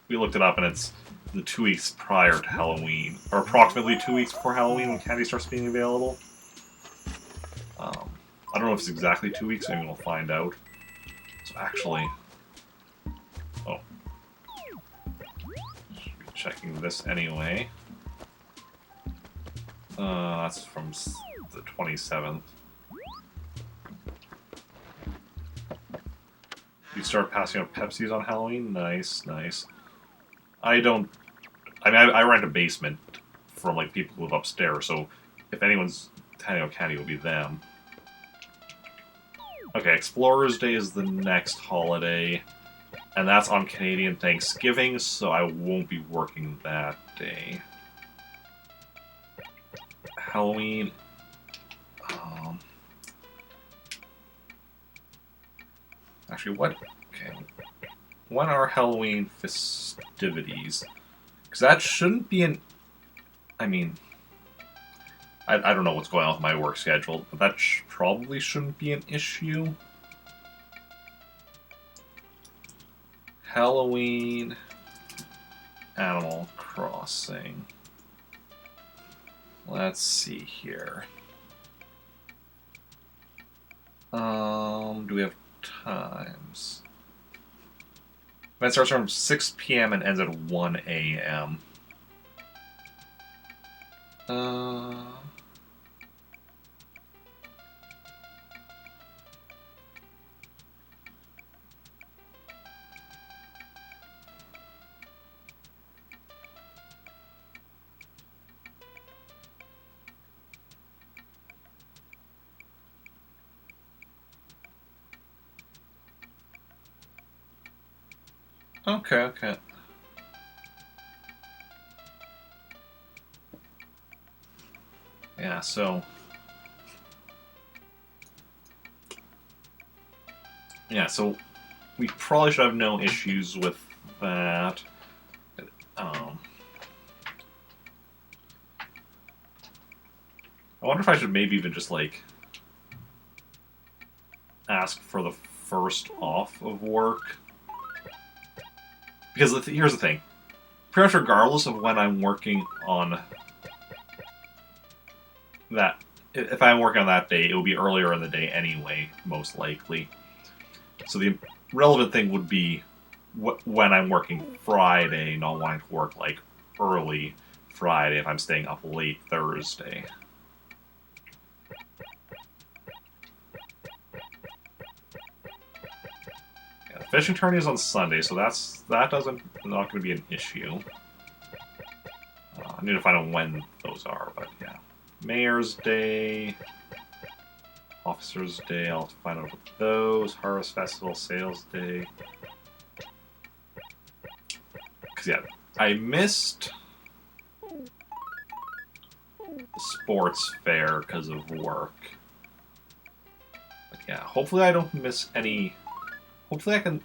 Speaker 1: we looked it up, and it's the 2 weeks prior to Halloween, or approximately 2 weeks before Halloween when candy starts being available. I don't know if it's exactly 2 weeks. Maybe we'll find out. So actually, oh, should be checking this anyway. That's from the 27th. You start passing out Pepsis on Halloween? Nice, nice. I mean, I rent a basement from, like, people who live upstairs, so if anyone's handing out candy, it will be them. Okay, Explorers Day is the next holiday, and that's on Canadian Thanksgiving, so I won't be working that day. Halloween... Actually, what... Okay. When are Halloween festivities? Because that shouldn't be an... I mean... I don't know what's going on with my work schedule, but that probably shouldn't be an issue. Halloween... Animal Crossing. Let's see here. Do we have times? Event starts from 6 p.m. and ends at 1 a.m. Okay. Yeah, so... Yeah, so we probably should have no issues with that. I wonder if I should maybe even just, like, ask for the first off of work. Because here's the thing. Pretty much regardless of when I'm working on that... If I'm working on that day, it will be earlier in the day anyway, most likely. So the relevant thing would be when I'm working Friday, not wanting to work, like, early Friday if I'm staying up late Thursday. Yeah, the fishing tourney is on Sunday, so not going to be an issue. I need to find out when those are, but yeah. Mayor's Day, Officer's Day, I'll have to find out what those. Harvest Festival, Sales Day. Because, yeah, I missed the sports fair because of work. But yeah, hopefully I don't miss any... Hopefully I can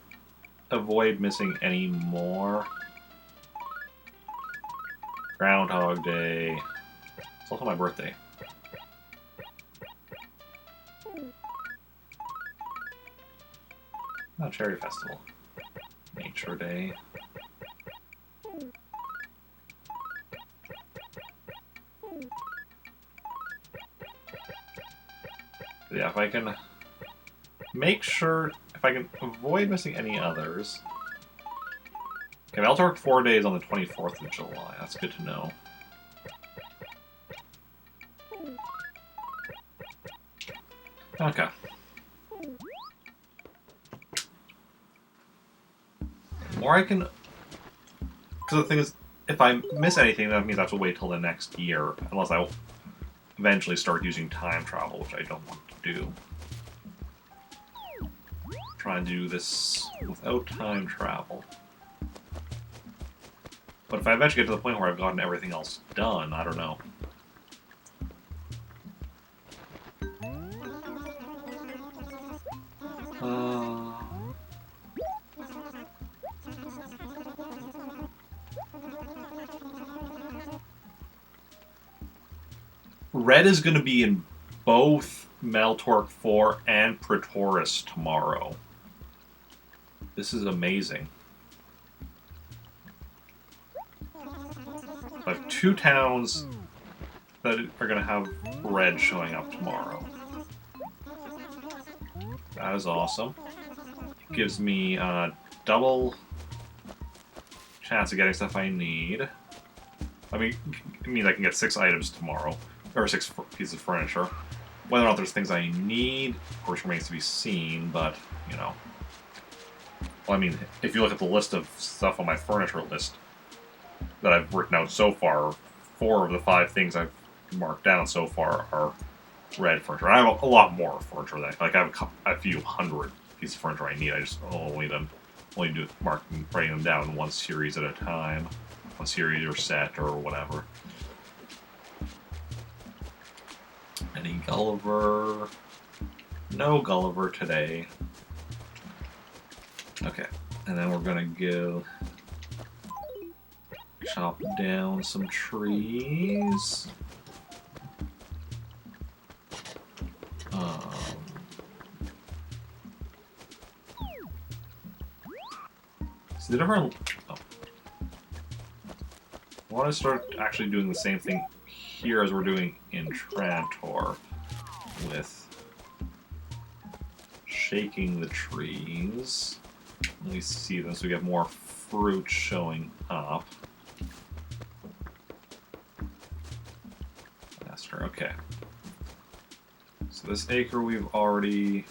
Speaker 1: avoid missing any more. Groundhog Day. It's also my birthday. Oh, Cherry Festival. Nature Day. Yeah, if I can make sure... If I can avoid missing any others... Okay, I'll work 4 days on the 24th of July. That's good to know. Okay. The more I can... Because the thing is, if I miss anything, that means I have to wait till the next year. Unless I eventually start using time travel, which I don't want to do. Try and do this without time travel. But if I eventually get to the point where I've gotten everything else done, I don't know. Red is going to be in both Meltork 4 and Praetoris tomorrow. This is amazing. I have 2 towns that are going to have red showing up tomorrow. That is awesome. It gives me double chance of getting stuff I need. I mean, it means I can get 6 items tomorrow. Or 6 pieces of furniture. Whether or not there's things I need, of course, remains to be seen, but, you know. Well, I mean, if you look at the list of stuff on my furniture list that I've written out so far, 4 of the 5 things I've marked down so far are red furniture. I have a lot more furniture than I have a few hundred pieces of furniture I need. I just only do writing them down in one series at a time, one series or set or whatever. Any Gulliver? No Gulliver today. Okay, and then we're gonna go chop down some trees. So the different... Oh. I want to start actually doing the same thing here as we're doing in Trantor with shaking the trees. At least see them so we get more fruit showing up. Faster, okay. So this acre we've already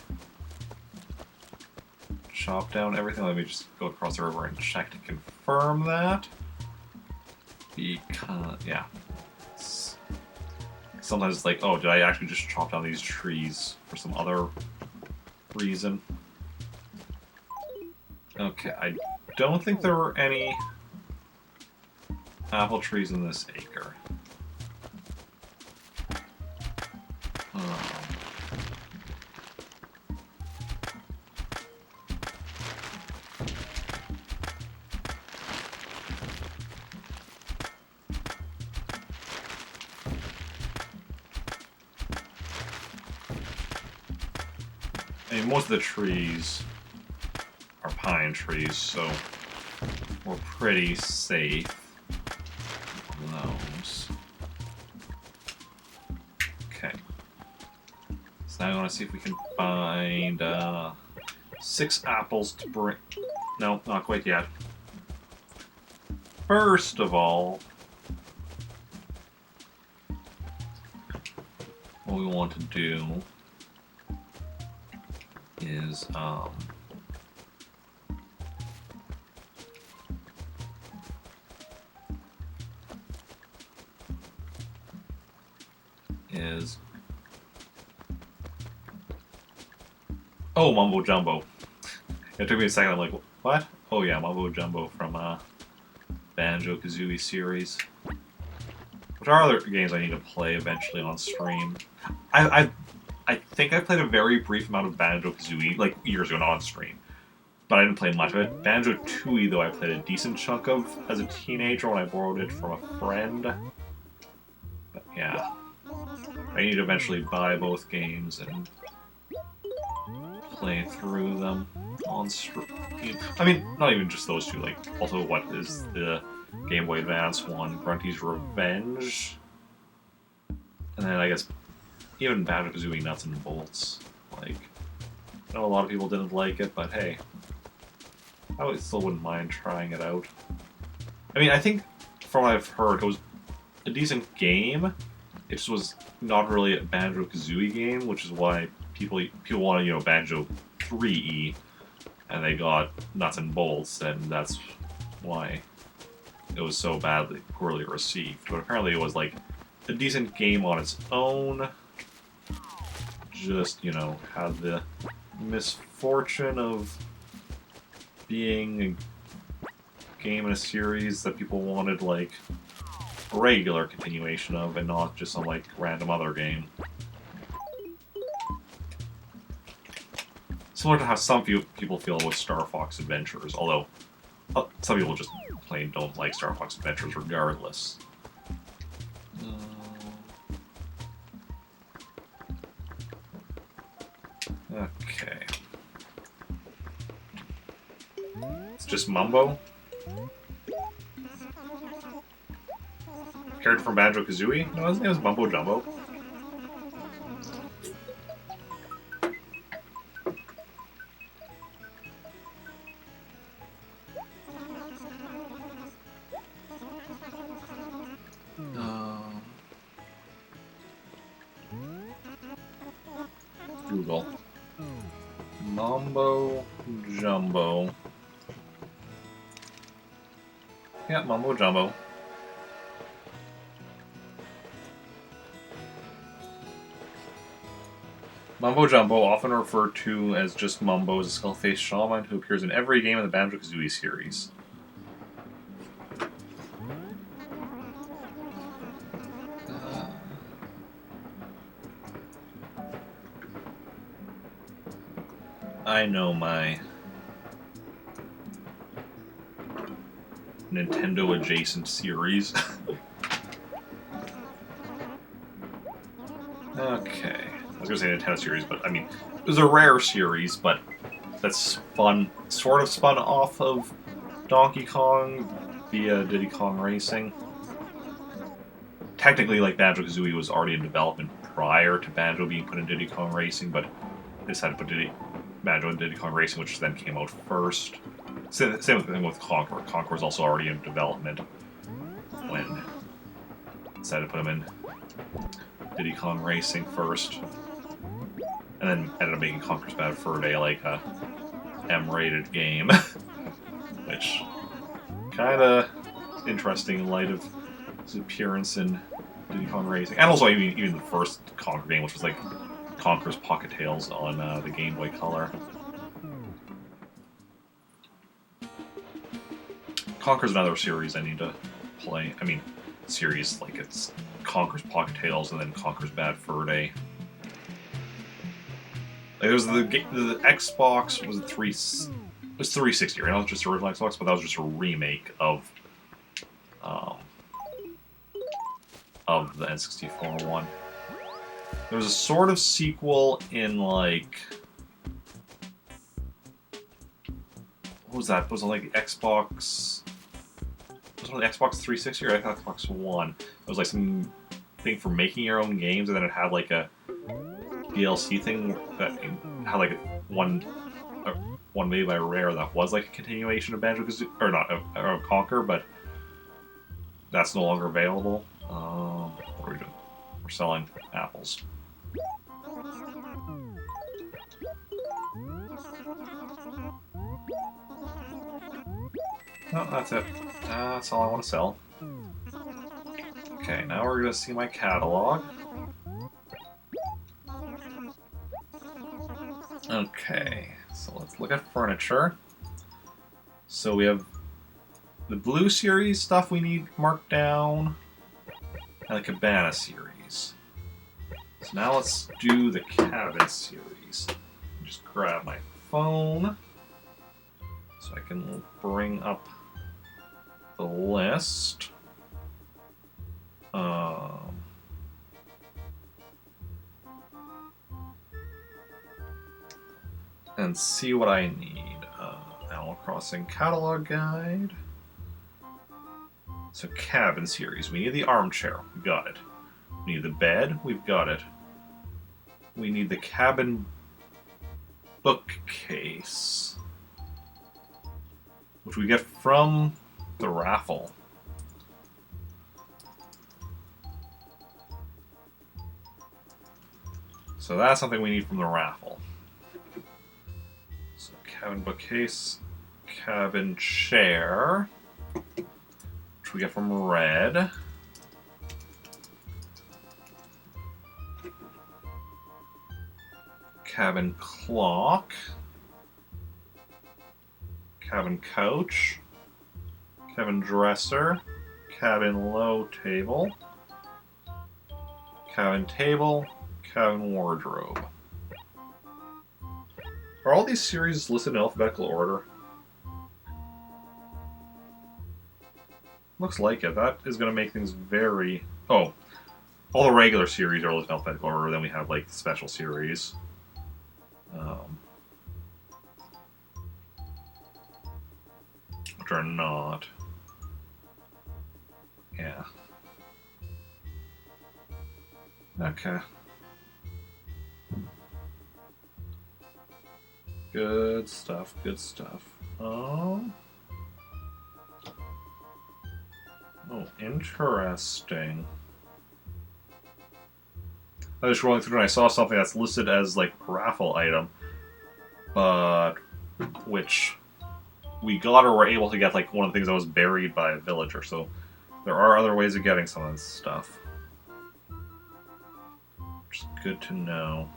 Speaker 1: chopped down everything. Let me just go across the river and check to confirm that. Because, yeah. Sometimes it's like, oh, did I actually just chop down these trees for some other reason? Okay, I don't think there were any apple trees in this acre. I mean, most of the trees are pine trees, so we're pretty safe on those. Okay. So now I want to see if we can find 6 apples to bring. No, not quite yet. First of all, what we want to do is oh, Mumbo Jumbo. It took me a second. I'm like, what? Oh yeah, Mumbo Jumbo from Banjo-Kazooie series. Which are other games I need to play eventually on stream. I think I played a very brief amount of Banjo-Kazooie, like years ago, not on stream. But I didn't play much of it. Banjo-Tooie, though, I played a decent chunk of as a teenager when I borrowed it from a friend. But yeah. I need to eventually buy both games and play through them on stream. I mean, not even just those two, like, also what is the Game Boy Advance one, Grunty's Revenge? And then I guess even Banjo-Kazooie Nuts and Bolts. Like, I know a lot of people didn't like it, but hey, I still wouldn't mind trying it out. I mean, I think, from what I've heard, it was a decent game. It just was not really a Banjo-Kazooie game, which is why people wanted, you know, Banjo 3E, and they got Nuts and Bolts, and that's why it was so poorly received. But apparently it was, like, a decent game on its own. Just, you know, had the misfortune of being a game in a series that people wanted, like, a regular continuation of, and not just some, like, random other game. Similar to how some people feel with Star Fox Adventures, although some people just plain don't like Star Fox Adventures regardless. Okay. It's just Mumbo. Character from Banjo-Kazooie? No, his name is Mumbo Jumbo. Google. Mumbo Jumbo. Yeah, Mumbo Jumbo. Mumbo Jumbo, often referred to as just Mumbo, is a skull-faced shaman who appears in every game in the Banjo-Kazooie series. I know my Nintendo-adjacent series. Okay. I was gonna say Nintendo series, but I mean, it was a rare series, but that's sort of spun off of Donkey Kong via Diddy Kong Racing. Technically, like, Banjo-Kazooie was already in development prior to Banjo being put in Diddy Kong Racing, but they decided to put Banjo in Diddy Kong Racing, which then came out first. Same thing with Conqueror. Conqueror was also already in development when decided to put him in Diddy Kong Racing first, and then ended up making Conqueror's Bad Fur Day like a M-rated game, which kind of interesting in light of his appearance in Diddy Kong Racing, and also even the first Conquer game, which was like Conqueror's Pocket Tales on the Game Boy Color. Conqueror's another series I need to play. I mean, series like it's Conqueror's Pocket Tales and then Conqueror's Bad Fur Day. Like there was the Xbox was it 360, right? Not just the original Xbox, but that was just a remake of the N64 one. There was a sort of sequel in like what was that? Was it like the Xbox? Was it on the Xbox 360 or Xbox One? It was like some thing for making your own games, and then it had like a DLC thing that had like one made by Rare that was like a continuation of Banjo-Kazooie, or not of Conquer, but that's no longer available. What are we doing? We're selling apples. No, that's it. That's all I want to sell. Okay, now we're going to see my catalog. Okay, so let's look at furniture. So we have the Blue Series stuff we need marked down, and the Cabana Series. So now let's do the Cabin Series. Just grab my phone so I can bring up the list. And see what I need. Animal Crossing Catalog Guide. So Cabin Series. We need the armchair. We got it. We need the bed. We've got it. We need the cabin bookcase, which we get from the raffle. So that's something we need from the raffle. So cabin bookcase, cabin chair, which we get from Red. Cabin clock, cabin couch, cabin dresser, cabin low table, cabin table, cabin wardrobe. Are all these series listed in alphabetical order? Looks like it. That is going to make things very... Oh, all the regular series are listed in alphabetical order, then we have like the special series. Which are not. Yeah. Okay. Good stuff, good stuff. Oh, interesting. I was rolling through and I saw something that's listed as like a raffle item, but which we got or were able to get like one of the things that was buried by a villager. So there are other ways of getting some of this stuff, which is good to know.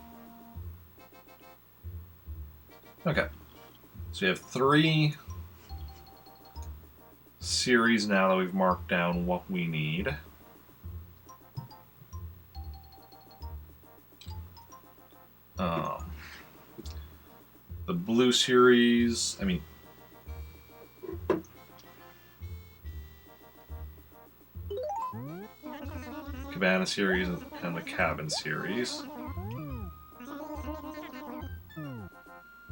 Speaker 1: Okay, so we have 3 series now that we've marked down what we need. The Blue Series, I mean... Cabana Series and the Cabin Series.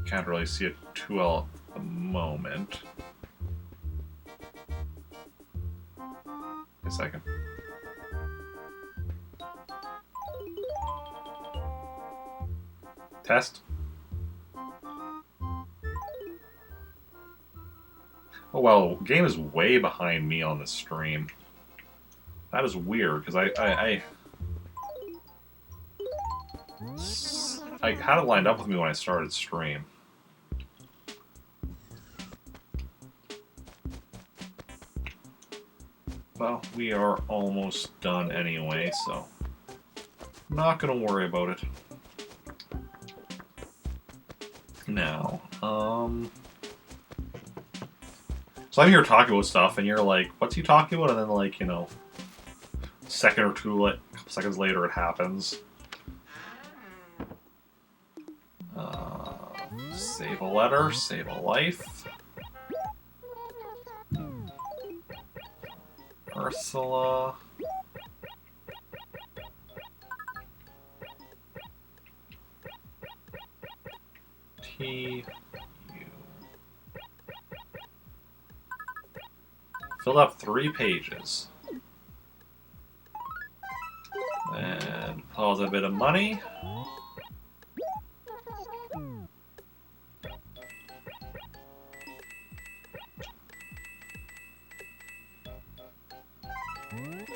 Speaker 1: Can't really see it too well at the moment. A second. Test. well, the game is way behind me on this stream. That is weird, because I had it lined up with me when I started stream. Well, we are almost done anyway, so I'm not gonna worry about it. Now, so I'm here talking about stuff, and you're like, what's he talking about? And then, like, you know, a second or two, like, a couple seconds later, it happens. Save a letter, save a life. Ursula. T. U. Filled up 3 pages. And pause a bit of money.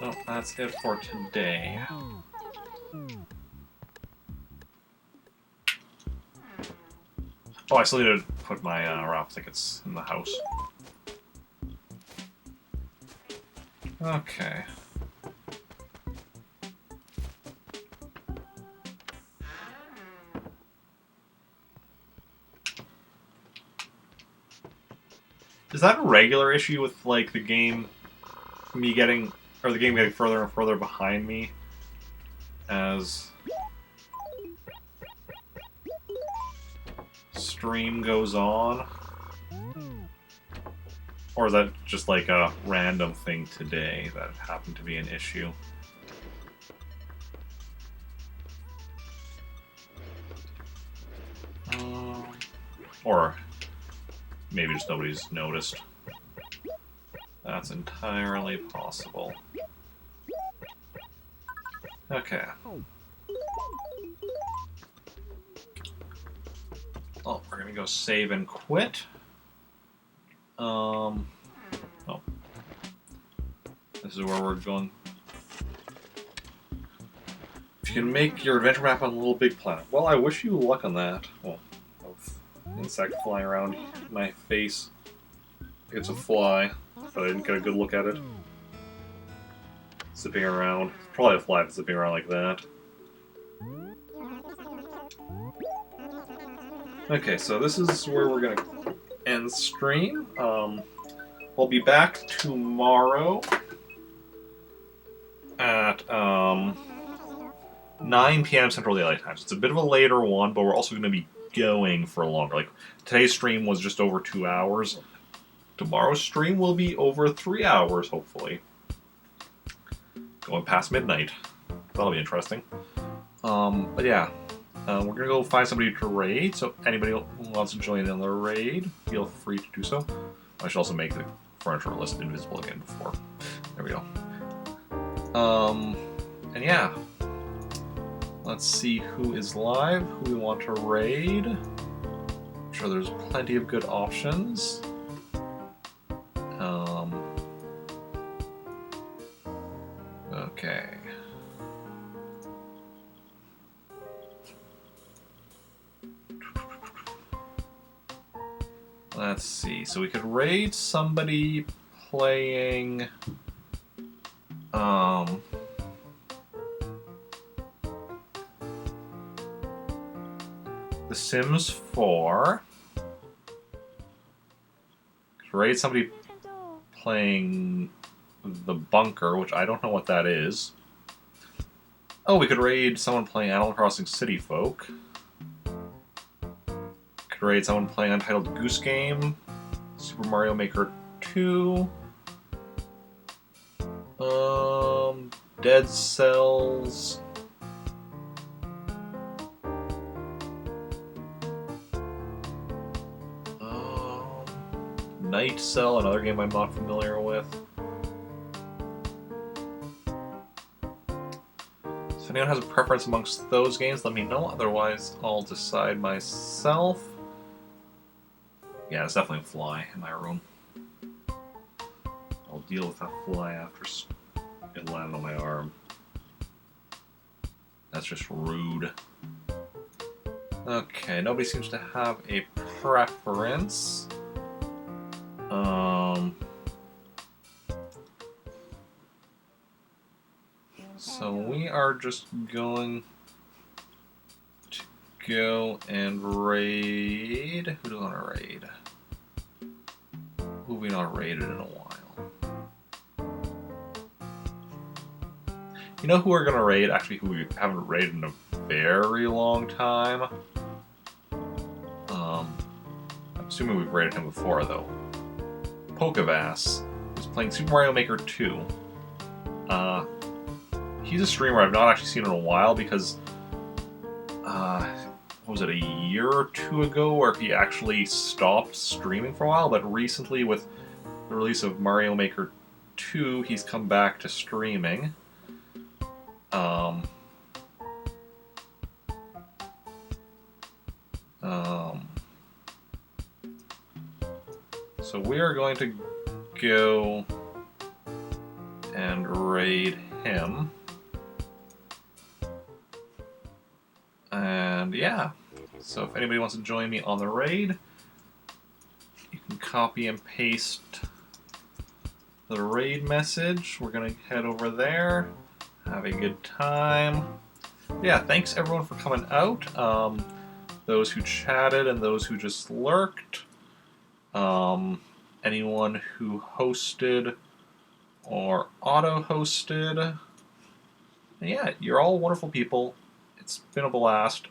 Speaker 1: Oh, that's it for today. Oh, I still need to put my raffle tickets in the house. Okay. Is that a regular issue with, like, the game getting further and further behind me as stream goes on? Or is that just like a random thing today that happened to be an issue? Or maybe just nobody's noticed. That's entirely possible. Okay. Oh, we're gonna go save and quit. Oh. This is where we're going. If you can make your adventure map on Little Big Planet. Well, I wish you luck on that. Well, insect flying around my face. It's a fly, but I didn't get a good look at it. Zipping around. It's probably a fly that's zipping around like that. Okay, so this is where we're gonna end stream. We'll be back tomorrow at 9 p.m. Central Daylight Time. So it's a bit of a later one, but we're also going to be going for longer. Like, today's stream was just over 2 hours. Tomorrow's stream will be over 3 hours, hopefully. Going past midnight. That'll be interesting. But yeah. We're going to go find somebody to raid, so anybody who wants to join in the raid, feel free to do so. I should also make the furniture list invisible again before. There we go. And yeah. Let's see who is live, who we want to raid. I'm sure there's plenty of good options. Okay. Let's see. So we could raid somebody playing The Sims 4. Could raid somebody playing The Bunker, which I don't know what that is. Oh, we could raid someone playing Animal Crossing City Folk. Could raid someone playing Untitled Goose Game, Super Mario Maker 2, Dead Cells, Night Cell, another game I'm not familiar with. So if anyone has a preference amongst those games, let me know. Otherwise, I'll decide myself. Yeah, it's definitely a fly in my room. deal with that fly after it landed on my arm. That's just rude. Okay, nobody seems to have a preference. So we are just going to go and raid. Who do we want to raid? Who have we not raided in a while? You know who we're going to raid? Actually, who we haven't raided in a very long time. I'm assuming we've raided him before, though. Pokavass. He's playing Super Mario Maker 2. He's a streamer I've not actually seen in a while because, what was it, a year or two ago where he actually stopped streaming for a while, but recently with the release of Mario Maker 2, he's come back to streaming. So we are going to go and raid him. And yeah, so if anybody wants to join me on the raid, you can copy and paste the raid message. We're going to head over there, have a good time. Yeah, thanks everyone for coming out. Those who chatted and those who just lurked. Anyone who hosted or auto-hosted. Yeah, you're all wonderful people. It's been a blast.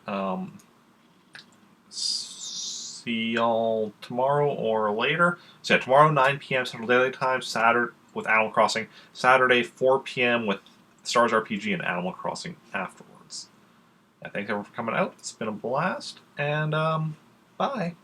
Speaker 1: See y'all tomorrow or later. So yeah, tomorrow 9 p.m. Central Daylight Time, Saturday with Animal Crossing. Saturday 4 p.m. with Stars RPG and Animal Crossing afterwards. Yeah, thanks everyone for coming out. It's been a blast, and bye.